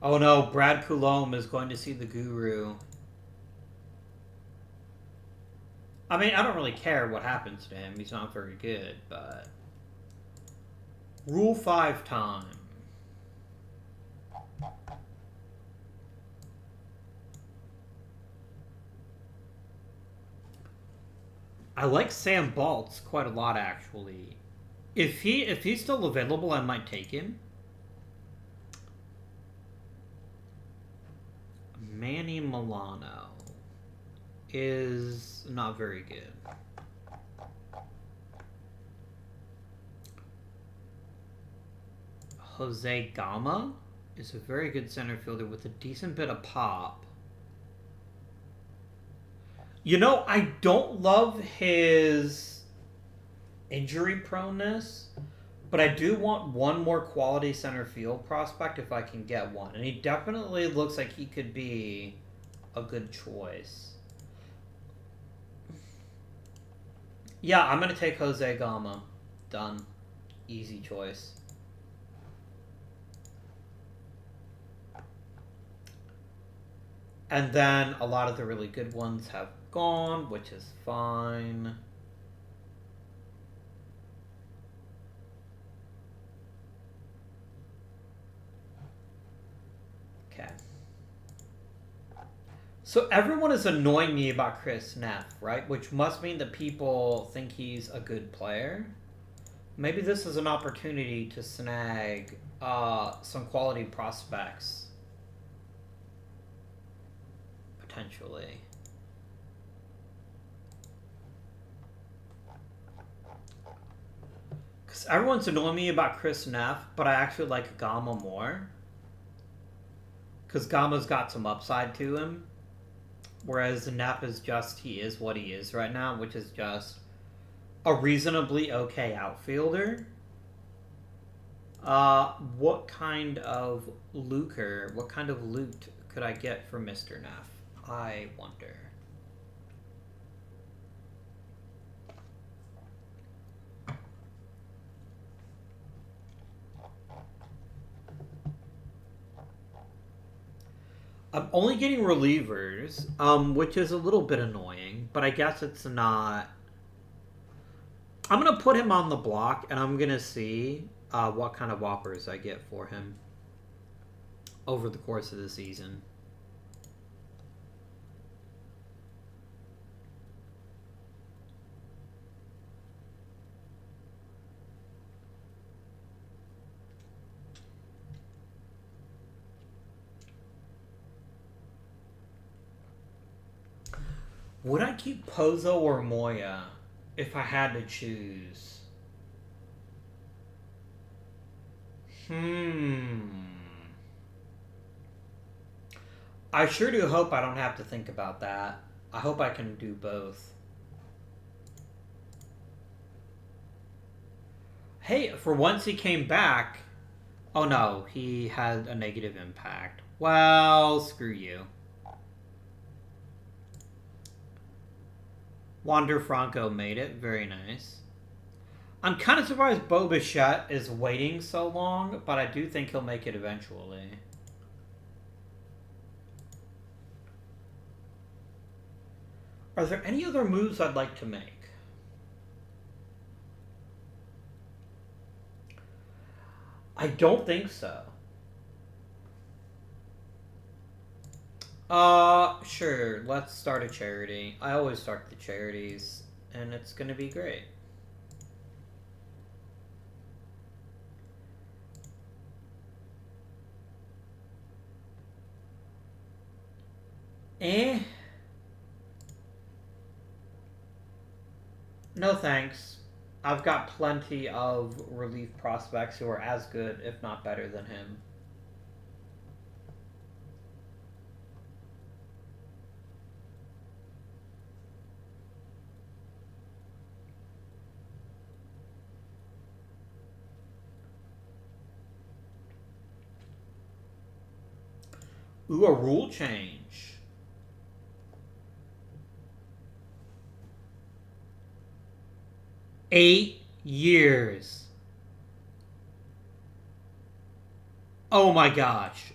Oh no, Brad Coulombe is going to see the guru. I mean, I don't really care what happens to him. He's not very good, but... Rule 5 time. I like Sam Baltz quite a lot, actually. If he's still available, I might take him. Manny Milano is not very good. Jose Gama is a very good center fielder with a decent bit of pop. You know, I don't love his injury proneness, but I do want one more quality center field prospect if I can get one. And he definitely looks like he could be a good choice. Yeah, I'm going to take Jose Gama. Done. Easy choice. And then a lot of the really good ones have gone, which is fine. Okay. So everyone is annoying me about Chris Neff, right? Which must mean that people think he's a good player. Maybe this is an opportunity to snag some quality prospects. Potentially. Because everyone's annoying me about Chris Neff, but I actually like Gama more. Because Gama's got some upside to him. Whereas Neff is just, he is what he is right now, which is just a reasonably okay outfielder. What kind of loot could I get for Mr. Neff? I wonder. I'm only getting relievers, which is a little bit annoying, but I guess it's not. I'm going to put him on the block, and I'm going to see what kind of whoppers I get for him over the course of the season. Would I keep Pozo or Moya if I had to choose? I sure do hope I don't have to think about that. I hope I can do both. Hey, for once he came back. Oh no, he had a negative impact. Well, screw you. Wander Franco made it. Very nice. I'm kind of surprised Bo Bichette is waiting so long, but I do think he'll make it eventually. Are there any other moves I'd like to make? I don't think so. Sure. Let's start a charity. I always start the charities, and it's gonna be great. No thanks. I've got plenty of relief prospects who are as good, if not better, than him. Ooh, a rule change. Eight years. Oh my gosh.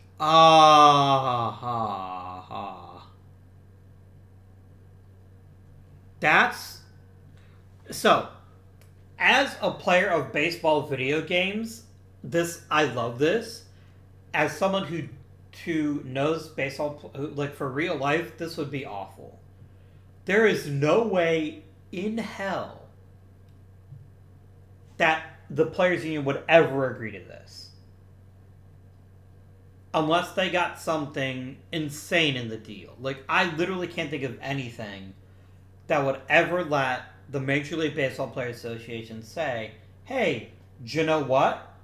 That's... So, as a player of baseball video games, I love this. As someone who knows baseball, like for real life, this would be awful. There is no way in hell that the players union would ever agree to this. Unless they got something insane in the deal. Like, I literally can't think of anything that would ever let the Major League Baseball Players Association say, hey, do you know what?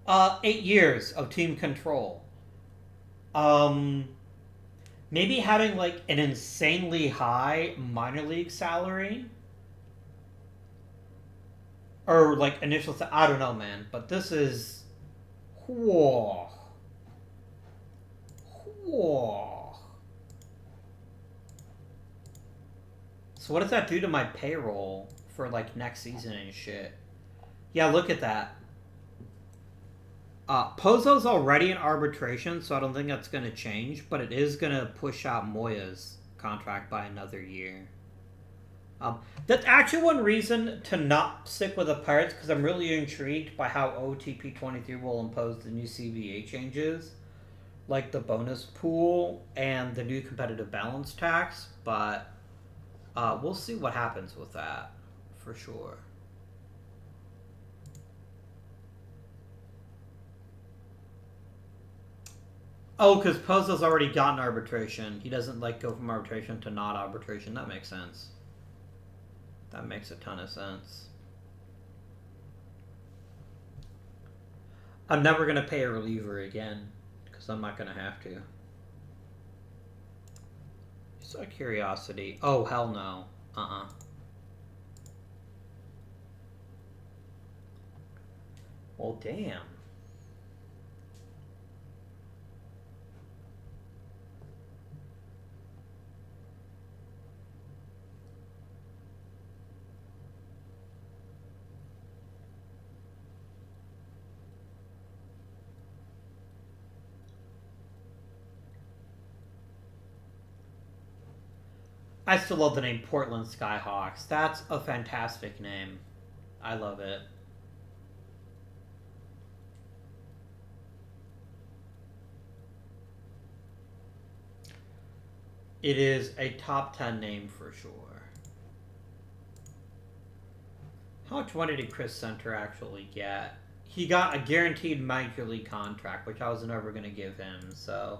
8 years of team control. Maybe having like an insanely high minor league salary, or like initial. I don't know, man. But this is, whoa. So what does that do to my payroll for like next season and shit? Yeah, look at that. Pozo's already in arbitration, so I don't think that's going to change, but it is going to push out Moya's contract by another year. That's actually one reason to not stick with the Pirates, because I'm really intrigued by how OOTP 23 will impose the new CBA changes, like the bonus pool and the new competitive balance tax, but we'll see what happens with that, for sure. Oh, because Pozo's already gotten arbitration. He doesn't like go from arbitration to not arbitration. That makes sense. That makes a ton of sense. I'm never gonna pay a reliever again because I'm not gonna have to. Just out of curiosity. Oh hell no. Well, damn. I still love the name Portland Skyhawks. That's a fantastic name. I love it. It is a top 10 name for sure. How much money did Chris Center actually get? He got a guaranteed major league contract, which I was never going to give him, so...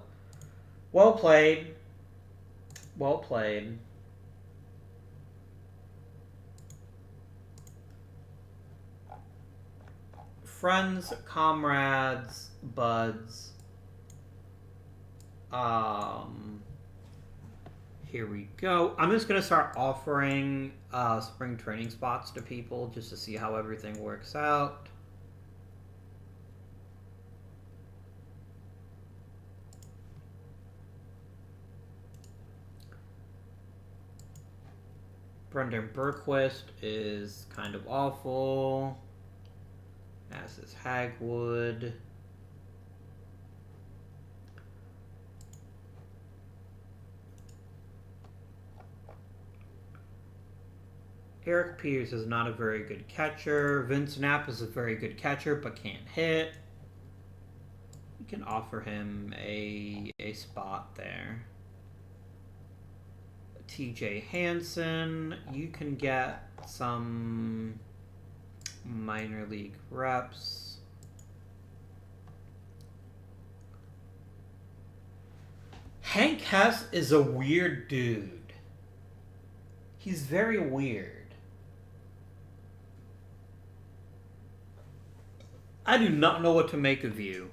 Well played. Well played. Friends, comrades, buds. Here we go. I'm just going to start offering spring training spots to people just to see how everything works out. Brendan Berquist is kind of awful, as is Hagwood. Eric Peters is not a very good catcher. Vince Knapp is a very good catcher, but can't hit. We can offer him a spot there. TJ Hansen, you can get some minor league reps. Hank Hess is a weird dude. He's very weird. I do not know what to make of you,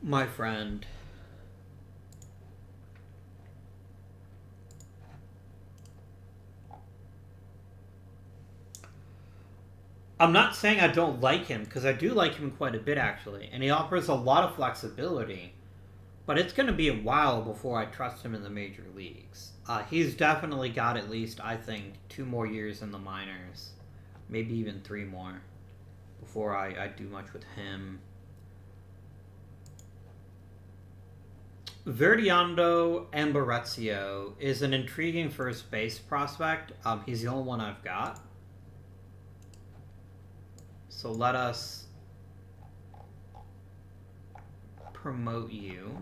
my friend. I'm not saying I don't like him, because I do like him quite a bit, actually. And he offers a lot of flexibility. But it's going to be a while before I trust him in the major leagues. He's definitely got at least, I think, 2 more years in the minors. Maybe even 3 more. Before I do much with him. Verdiando Amborezio is an intriguing first base prospect. He's the only one I've got. So let us promote you.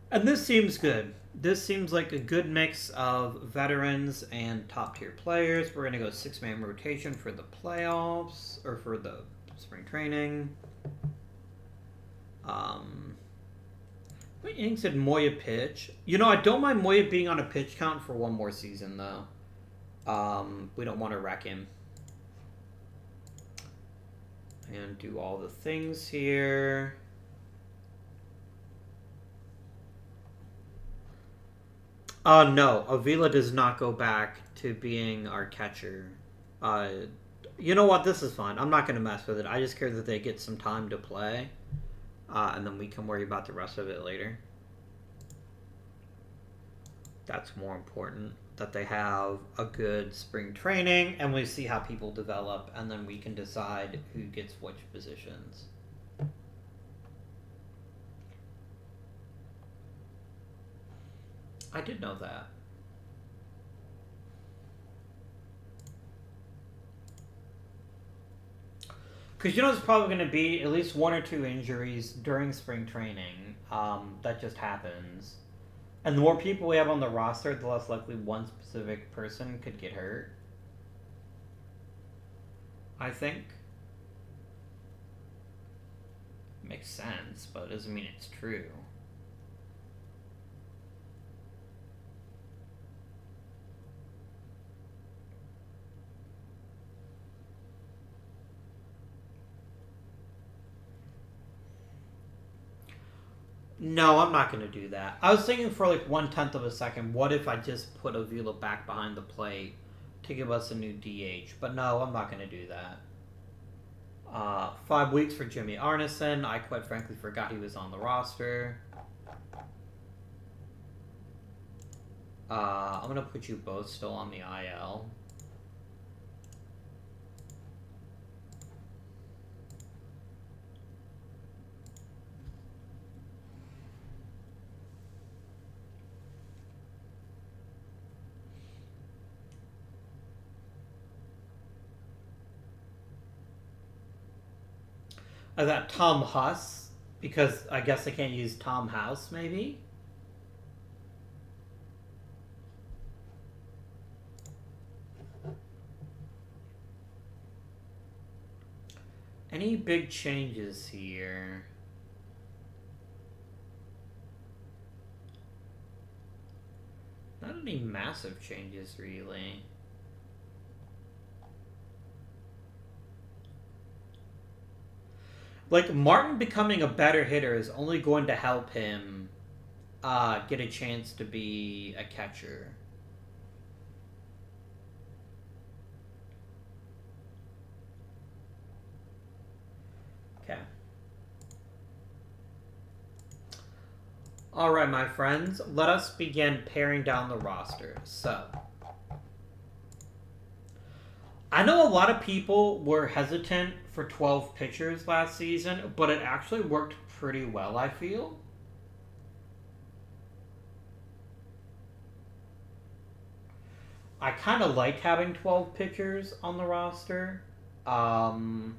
And this seems good. This seems like a good mix of veterans and top-tier players. We're going to go 6-man rotation for the playoffs, or for the spring training. My innings said Moya pitch. You know, I don't mind Moya being on a pitch count for 1 more season, though. We don't want to wreck him. And do all the things here. No, Avila does not go back to being our catcher. You know what? This is fine. I'm not going to mess with it. I just care that they get some time to play. And then we can worry about the rest of it later. That's more important. That they have a good spring training, and we see how people develop, and then we can decide who gets which positions. I did know that. Because you know there's probably going to be at least 1 or 2 injuries during spring training. That just happens. And the more people we have on the roster, the less likely one specific person could get hurt. I think. Makes sense, but it doesn't mean it's true. No, I'm not going to do that. I was thinking for like 1/10 of a second, what if I just put Avila back behind the plate to give us a new DH? But no, I'm not going to do that. 5 weeks for Jimmy Arneson. I quite frankly forgot he was on the roster. I'm going to put you both still on the IL. I got Tom Huss, because I guess I can't use Tom House, maybe? Any big changes here? Not any massive changes, really. Like, Martin becoming a better hitter is only going to help him get a chance to be a catcher. Okay. Alright, my friends, let us begin paring down the roster. So, I know a lot of people were hesitant for 12 pitchers last season, but it actually worked pretty well, I feel. I kind of like having 12 pitchers on the roster. Because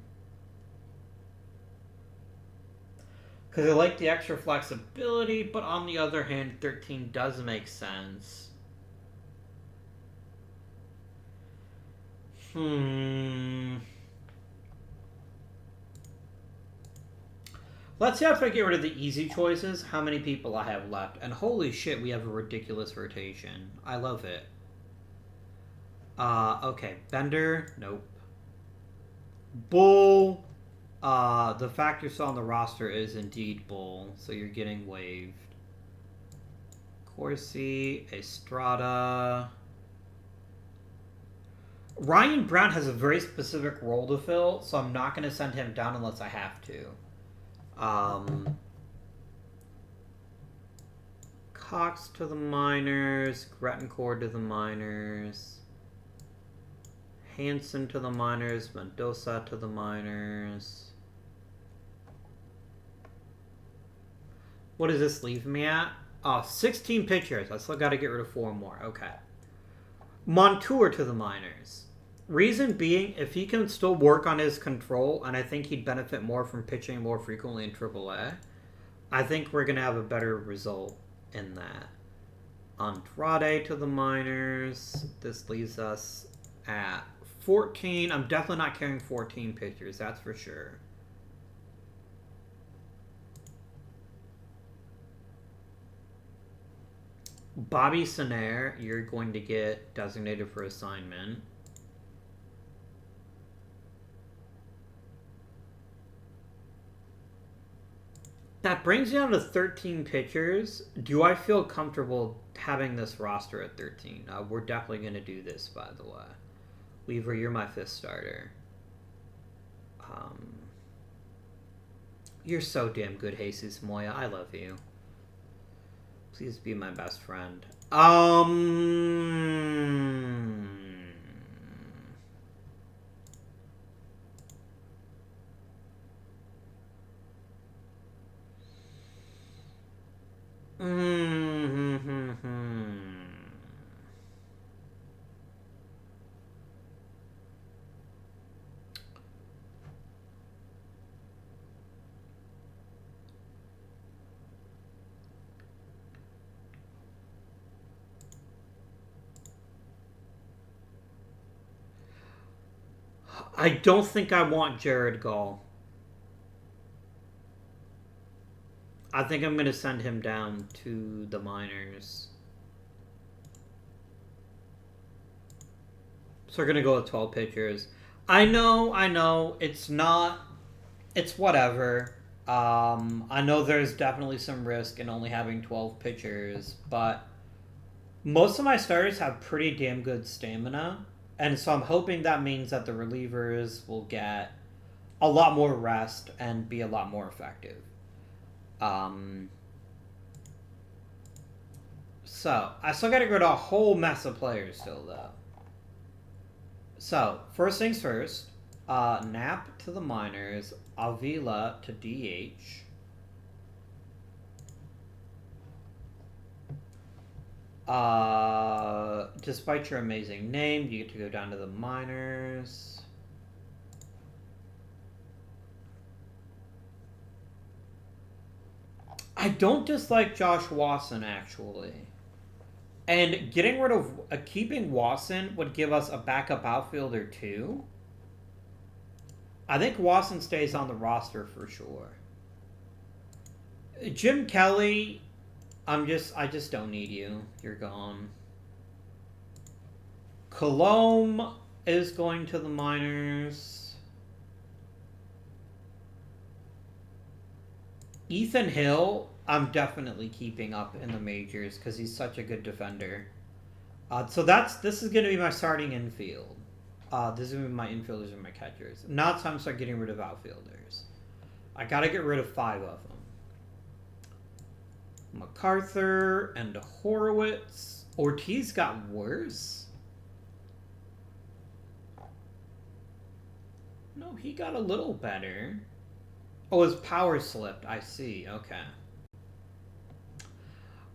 I like the extra flexibility, but on the other hand, 13 does make sense. Let's see if I get rid of the easy choices, how many people I have left. And holy shit, we have a ridiculous rotation. I love it. Okay. Bender, nope. Bull, the fact you're still on the roster is indeed Bull, so you're getting waived. Corsi, Estrada. Ryan Brown has a very specific role to fill, so I'm not going to send him down unless I have to. Cox to the minors, Grettencourt to the minors, Hansen to the minors, Mendoza to the minors. What does this leave me at? Oh, 16 pitchers. I still got to get rid of 4 more. Okay. Montour to the minors. Reason being, if he can still work on his control, and I think he'd benefit more from pitching more frequently in AAA, I think we're going to have a better result in that. Andrade to the minors. This leaves us at 14. I'm definitely not carrying 14 pitchers, that's for sure. Bobby Sonaire, you're going to get designated for assignment. That brings me down to 13 pitchers. Do I feel comfortable having this roster at 13? We're definitely going to do this, by the way. Weaver, you're my 5th starter. You're so damn good, Jesus Moya. I love you. Please be my best friend. I don't think I want Jared Gall. I think I'm going to send him down to the minors. So we're going to go with 12 pitchers. I know. It's whatever. I know there's definitely some risk in only having 12 pitchers, but most of my starters have pretty damn good stamina. And so I'm hoping that means that the relievers will get a lot more rest and be a lot more effective. So, I still gotta go to a whole mess of players still, though. So, first things first, Knapp to the minors, Avila to DH. Despite your amazing name, you get to go down to the minors. I don't dislike Josh Watson, actually. And getting rid of... keeping Watson would give us a backup outfielder, too. I think Watson stays on the roster for sure. Jim Kelly, I just don't need you. You're gone. Colomb is going to the minors. Ethan Hill, I'm definitely keeping up in the majors because he's such a good defender. So this is going to be my starting infield. This is going to be my infielders and my catchers. Now it's time to start getting rid of outfielders. I got to get rid of 5 of them. MacArthur and Horowitz. Ortiz got worse? No, he got a little better. Oh, his power slipped. I see. Okay.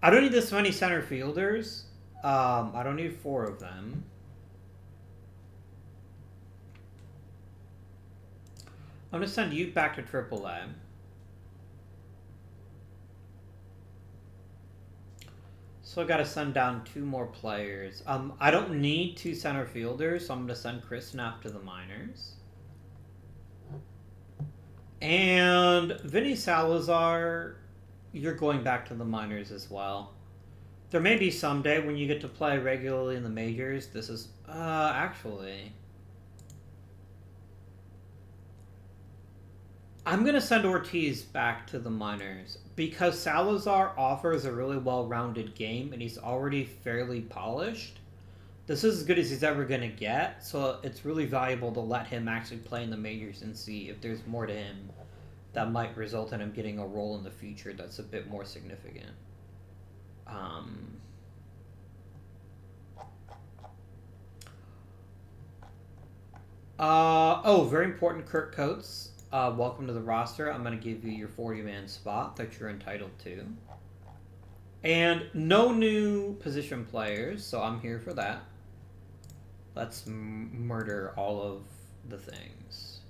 I don't need this many center fielders. I don't need 4 of them. I'm going to send you back to AAA. So I got to send down 2 more players. I don't need 2 center fielders, so I'm going to send Chris Knapp to the minors. And Vinny Salazar, you're going back to the minors as well. There may be someday when you get to play regularly in the majors. This is, actually... I'm going to send Ortiz back to the minors because Salazar offers a really well-rounded game and he's already fairly polished. This is as good as he's ever going to get, so it's really valuable to let him actually play in the majors and see if there's more to him that might result in him getting a role in the future that's a bit more significant. Very important, Kurt Coates. Welcome to the roster. I'm going to give you your 40-man spot that you're entitled to. And no new position players, so I'm here for that. Let's murder all of the things.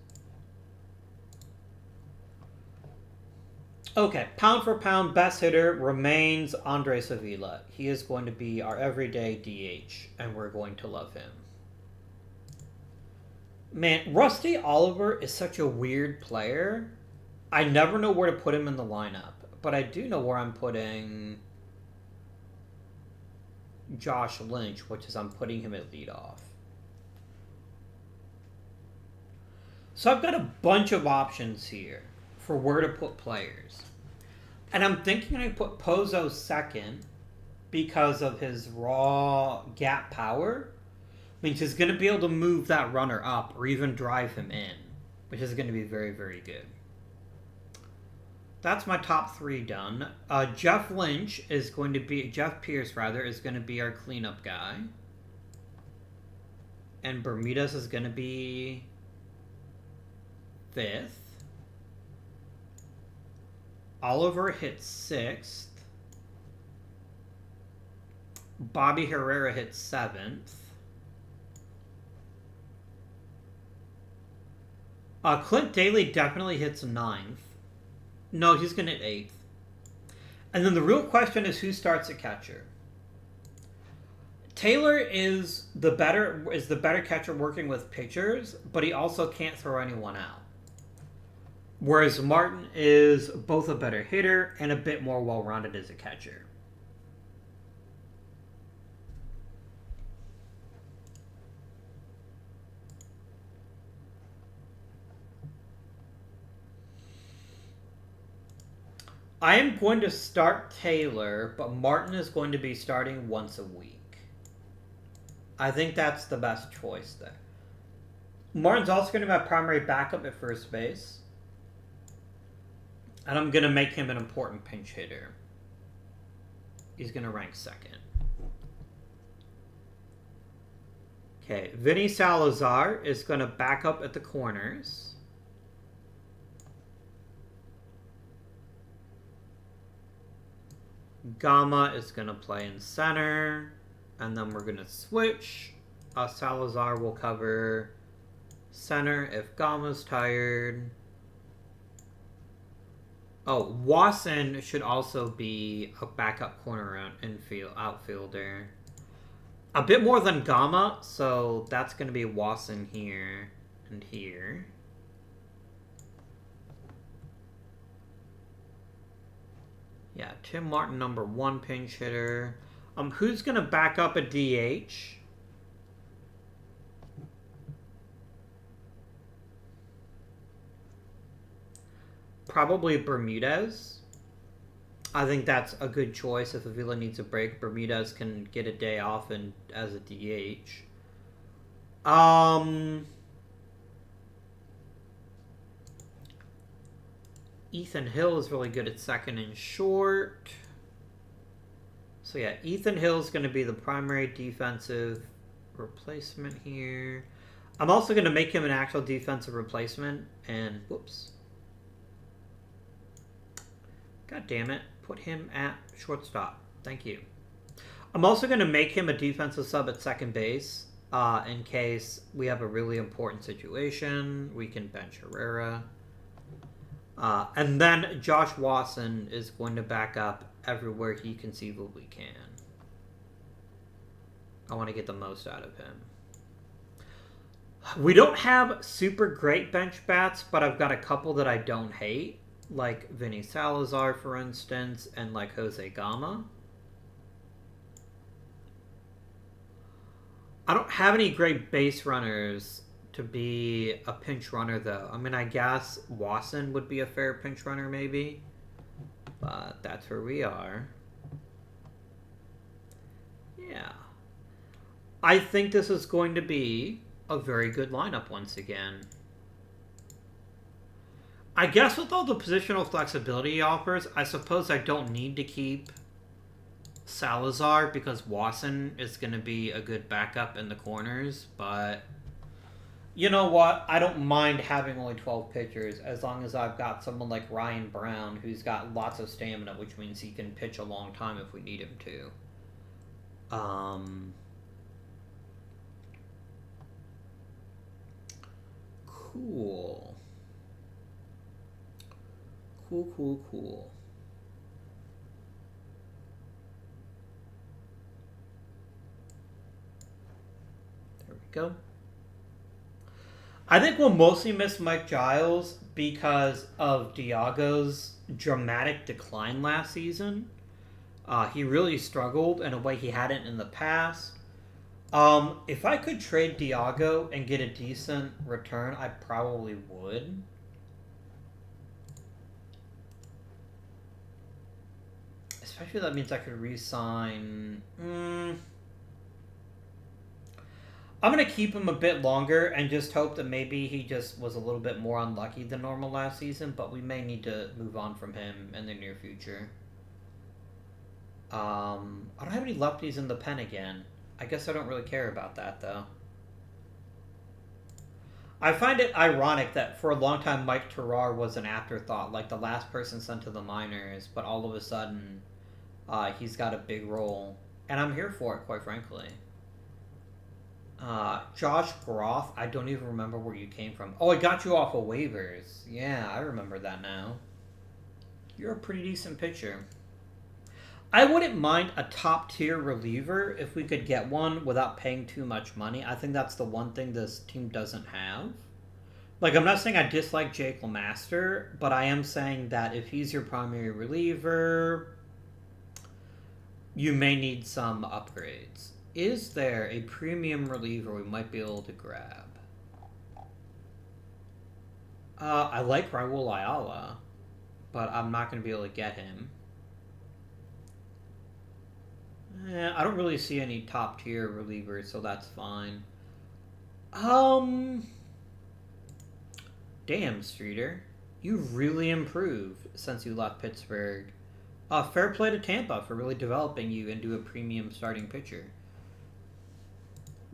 Okay, pound for pound, best hitter remains Andres Avila. He is going to be our everyday DH, and we're going to love him. Man, Rusty Oliver is such a weird player. I never know where to put him in the lineup, but I do know where I'm putting Josh Lynch, which is I'm putting him at leadoff. So I've got a bunch of options here for where to put players. And I'm thinking I put Pozo second because of his raw gap power. Means he's going to be able to move that runner up or even drive him in, which is going to be very, very good. That's my top 3 done. Jeff Pierce is going to be our cleanup guy. And Bermudez is going to be 5th. Oliver hits 6th. Bobby Herrera hits 7th. Clint Daly definitely hits 9th. No, he's going to hit 8th. And then the real question is who starts at catcher. Taylor is the better catcher working with pitchers, but he also can't throw anyone out. Whereas Martin is both a better hitter and a bit more well-rounded as a catcher. I am going to start Taylor, but Martin is going to be starting once a week. I think that's the best choice there. Martin's also going to be my primary backup at first base. And I'm going to make him an important pinch hitter. He's going to rank second. Okay, Vinny Salazar is going to back up at the corners. Gama is going to play in center. And then we're going to switch. Salazar will cover center if Gama's tired. Oh, Wasson should also be a backup corner outfielder. A bit more than Gama, so that's going to be Wasson here and here. Yeah, Tim Martin, number 1 pinch hitter. Who's going to back up a DH? Probably Bermudez. I think that's a good choice. If Avila needs a break, Bermudez can get a day off and as a DH. Ethan Hill is really good at second and short. So yeah, Ethan Hill is going to be the primary defensive replacement here. I'm also going to make him an actual defensive replacement. And, whoops. God damn it. Put him at shortstop. Thank you. I'm also going to make him a defensive sub at second base. In case we have a really important situation. We can bench Herrera. And then Josh Wasson is going to back up everywhere he conceivably can. I want to get the most out of him. We don't have super great bench bats, but I've got a couple that I don't hate. Like Vinny Salazar, for instance, and like Jose Gama. I don't have any great base runners to be a pinch runner, though. I mean, I guess Wasson would be a fair pinch runner, maybe. But that's where we are. Yeah. I think this is going to be a very good lineup once again. I guess with all the positional flexibility he offers, I suppose I don't need to keep Salazar because Wasson is going to be a good backup in the corners, but you know what? I don't mind having only 12 pitchers as long as I've got someone like Ryan Brown who's got lots of stamina, which means he can pitch a long time if we need him to. Cool. Cool. There we go. I think we'll mostly miss Mike Giles because of Diago's dramatic decline last season. He really struggled in a way he hadn't in the past. If I could trade Diago and get a decent return, I probably would. Especially that means I could re-sign. I'm going to keep him a bit longer and just hope that maybe he just was a little bit more unlucky than normal last season, but we may need to move on from him in the near future. I don't have any lefties in the pen again. I guess I don't really care about that, though. I find it ironic that for a long time Mike Terrar was an afterthought, like the last person sent to the minors, but all of a sudden he's got a big role. And I'm here for it, quite frankly. Josh Groff, I don't even remember where you came from. Oh, I got you off of waivers. Yeah, I remember that now. You're a pretty decent pitcher. I wouldn't mind a top-tier reliever if we could get one without paying too much money. I think that's the one thing this team doesn't have. Like, I'm not saying I dislike Jake LeMaster, but I am saying that if he's your primary reliever, you may need some upgrades. Is there a premium reliever we might be able to grab? I like Raul Ayala, but I'm not going to be able to get him. I don't really see any top tier relievers, so that's fine. Damn, Streeter. You've really improved since you left Pittsburgh. Fair play to Tampa for really developing you into a premium starting pitcher.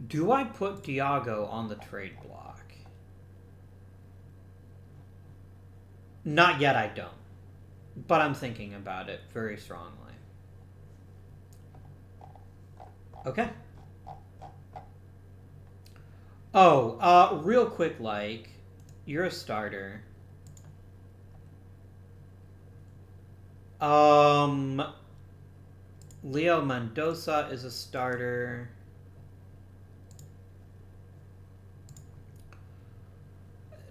Do I put Diago on the trade block? Not yet, I don't. But I'm thinking about it very strongly. Okay. Oh, real quick, like, you're a starter. Leo Mendoza is a starter.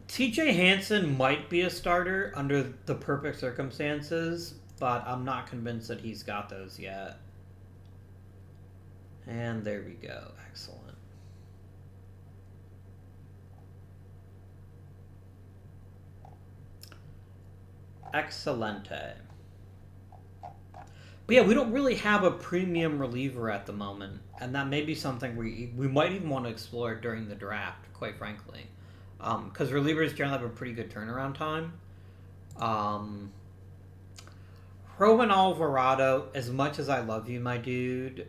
TJ Hansen might be a starter under the perfect circumstances, but I'm not convinced that he's got those yet. And there we go. Excellent. Excelente. But yeah, we don't really have a premium reliever at the moment, and that may be something we might even want to explore during the draft, quite frankly. Because relievers generally have a pretty good turnaround time. Roman Alvarado, as much as I love you, my dude,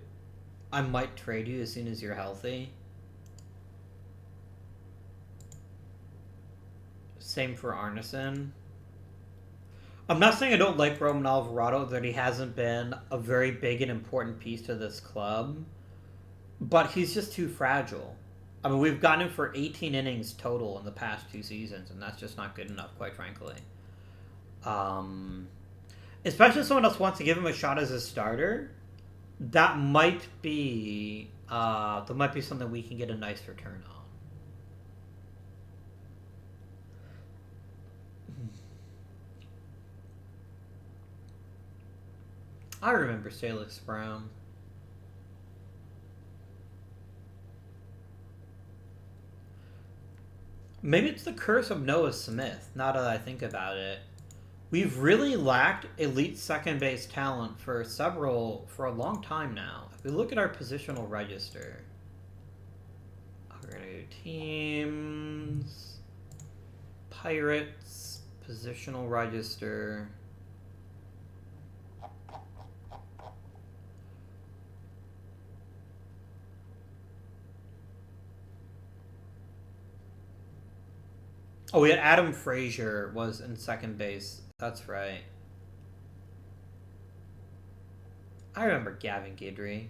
I might trade you as soon as you're healthy. Same for Arneson. I'm not saying I don't like Roman Alvarado, that he hasn't been a very big and important piece to this club, but he's just too fragile. I mean, we've gotten him for 18 innings total in the past 2 seasons, and that's just not good enough, quite frankly. Especially if someone else wants to give him a shot as a starter, that might be something we can get a nice return on. I remember Salix Brown. Maybe it's the curse of Noah Smith, now that I think about it. We've really lacked elite second base talent for a long time now. If we look at our positional register, we're going to go teams, Pirates, positional register. Oh, we had Adam Frazier was in second base. That's right. I remember Gavin Guidry.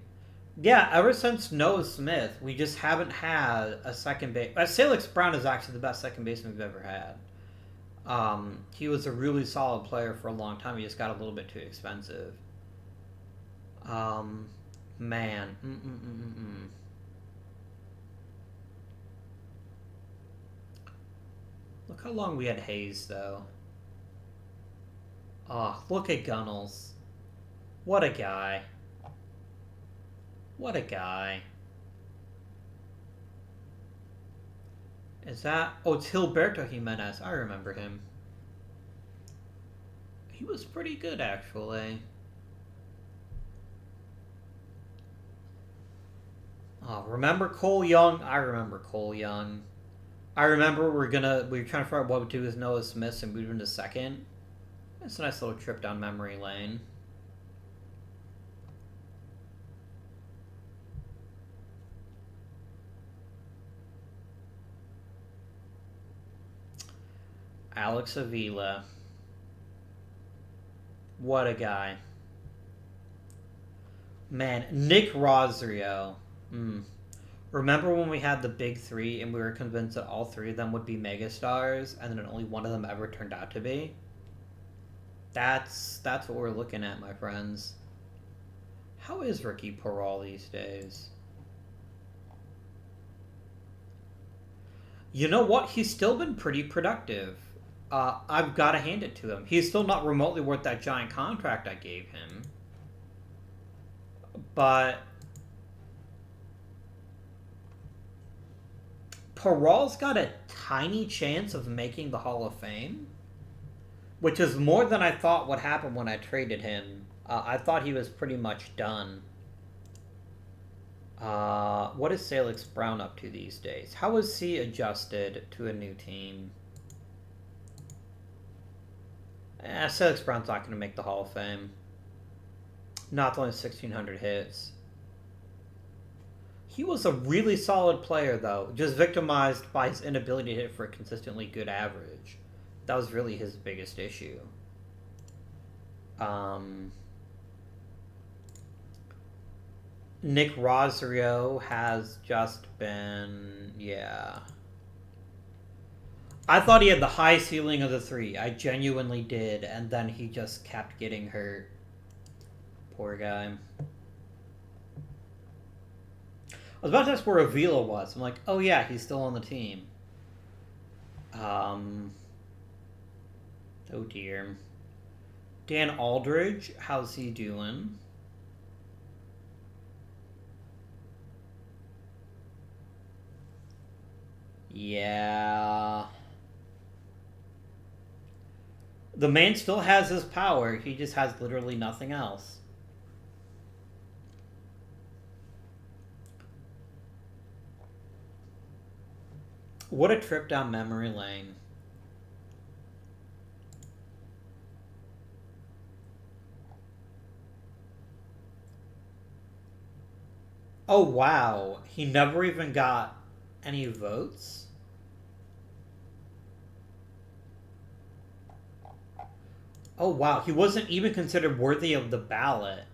Yeah, ever since Noah Smith, we just haven't had a second base. Salix Brown is actually the best second baseman we've ever had. He was a really solid player for a long time. He just got a little bit too expensive. Man. Look how long we had Hayes, though. Oh, look at Gunnels. What a guy. What a guy. Is that... Oh, it's Gilberto Jimenez. I remember him. He was pretty good, actually. Oh, remember Cole Young? I remember Cole Young. I remember we were trying to figure out what to do with Noah Smith and move him to second. It's a nice little trip down memory lane. Alex Avila. What a guy. Man, Nick Rosario. Remember when we had the big three and we were convinced that all three of them would be megastars and then only one of them ever turned out to be? That's what we're looking at, my friends. How is Ricky Peral these days? You know what? He's still been pretty productive. I've got to hand it to him. He's still not remotely worth that giant contract I gave him. But Peral's got a tiny chance of making the Hall of Fame, which is more than I thought would happen when I traded him. I thought he was pretty much done. What is Salix Brown up to these days? How is he adjusted to a new team? Salix Brown's not going to make the Hall of Fame. Not only 1,600 hits. He was a really solid player, though. Just victimized by his inability to hit for a consistently good average. That was really his biggest issue. Nick Rosario has just been... yeah. I thought he had the high ceiling of the three. I genuinely did. And then he just kept getting hurt. Poor guy. I was about to ask where Avila was. I'm like, oh yeah, he's still on the team. Oh dear. Dan Aldridge, how's he doing? Yeah. The man still has his power. He just has literally nothing else. What a trip down memory lane. Oh, wow. He never even got any votes? Oh, wow. He wasn't even considered worthy of the ballot.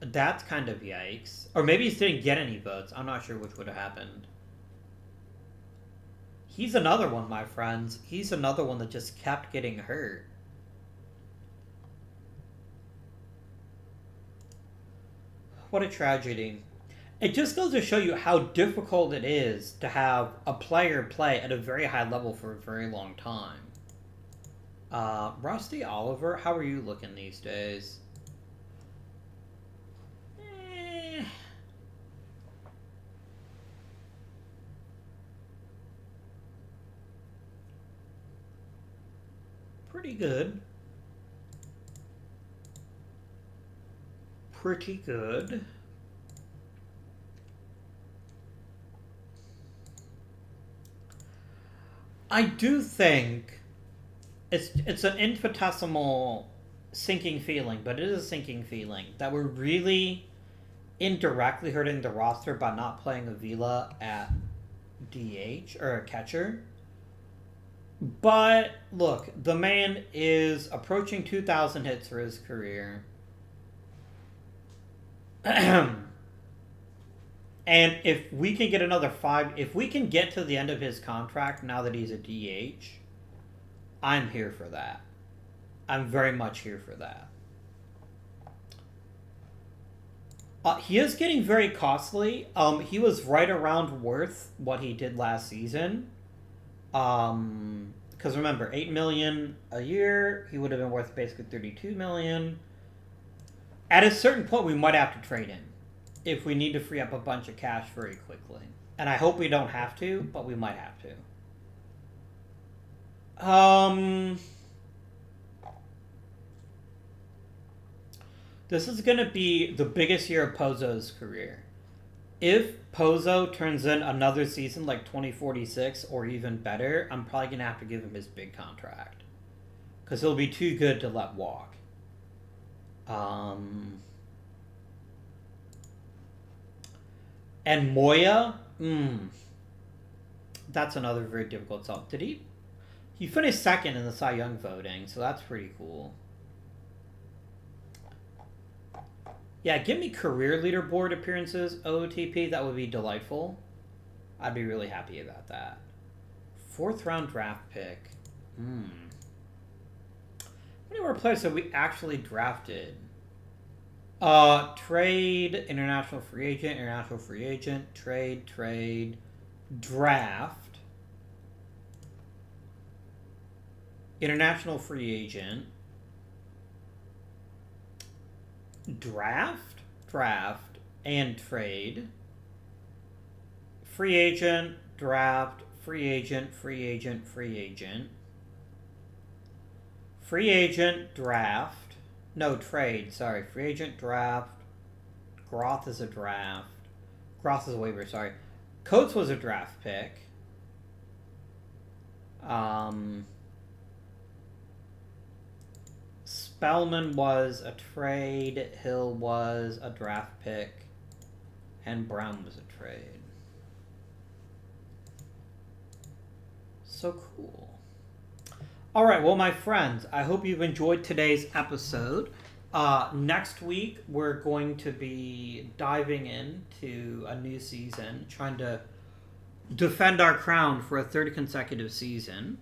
That's kind of yikes. Or maybe he didn't get any votes. I'm not sure which would have happened. He's another one, my friends. He's another one that just kept getting hurt. What a tragedy. It just goes to show you how difficult it is to have a player play at a very high level for a very long time. Rusty Oliver, how are you looking these days? Pretty good. Pretty good. I do think it's an infinitesimal sinking feeling, but it is a sinking feeling that we're really indirectly hurting the roster by not playing Avila at DH or a catcher. But look, the man is approaching 2,000 hits for his career. And if we can get another 5... if we can get to the end of his contract now that he's a DH, I'm here for that. I'm very much here for that. He is getting very costly. He was right around worth what he did last season. Because remember, $8 million a year, he would have been worth basically $32 million. At a certain point, we might have to trade him if we need to free up a bunch of cash very quickly. And I hope we don't have to, but we might have to. This is going to be the biggest year of Pozo's career. If Pozo turns in another season like 2046 or even better, I'm probably going to have to give him his big contract. Because he'll be too good to let walk. And Moya, that's another very difficult song. Did he? He finished second in the Cy Young voting, so that's pretty cool. Yeah, give me career leaderboard appearances, OOTP. That would be delightful. I'd be really happy about that. 4th round draft pick. How many more players have we actually drafted? Trade, international free agent, trade, draft. International free agent. Draft, and trade. Free agent, draft, free agent, free agent, free agent. Free agent, draft. No, trade, sorry. Free agent, draft. Groth is a draft. Groth is a waiver, sorry. Coates was a draft pick. Spellman was a trade. Hill was a draft pick. And Brown was a trade. So cool. All right, well, my friends, I hope you've enjoyed today's episode. Next week, we're going to be diving into a new season, trying to defend our crown for a third consecutive season.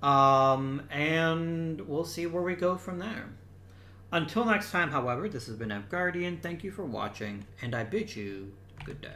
And we'll see where we go from there. Until next time, however, this has been Guardian. Thank you for watching, and I bid you good day.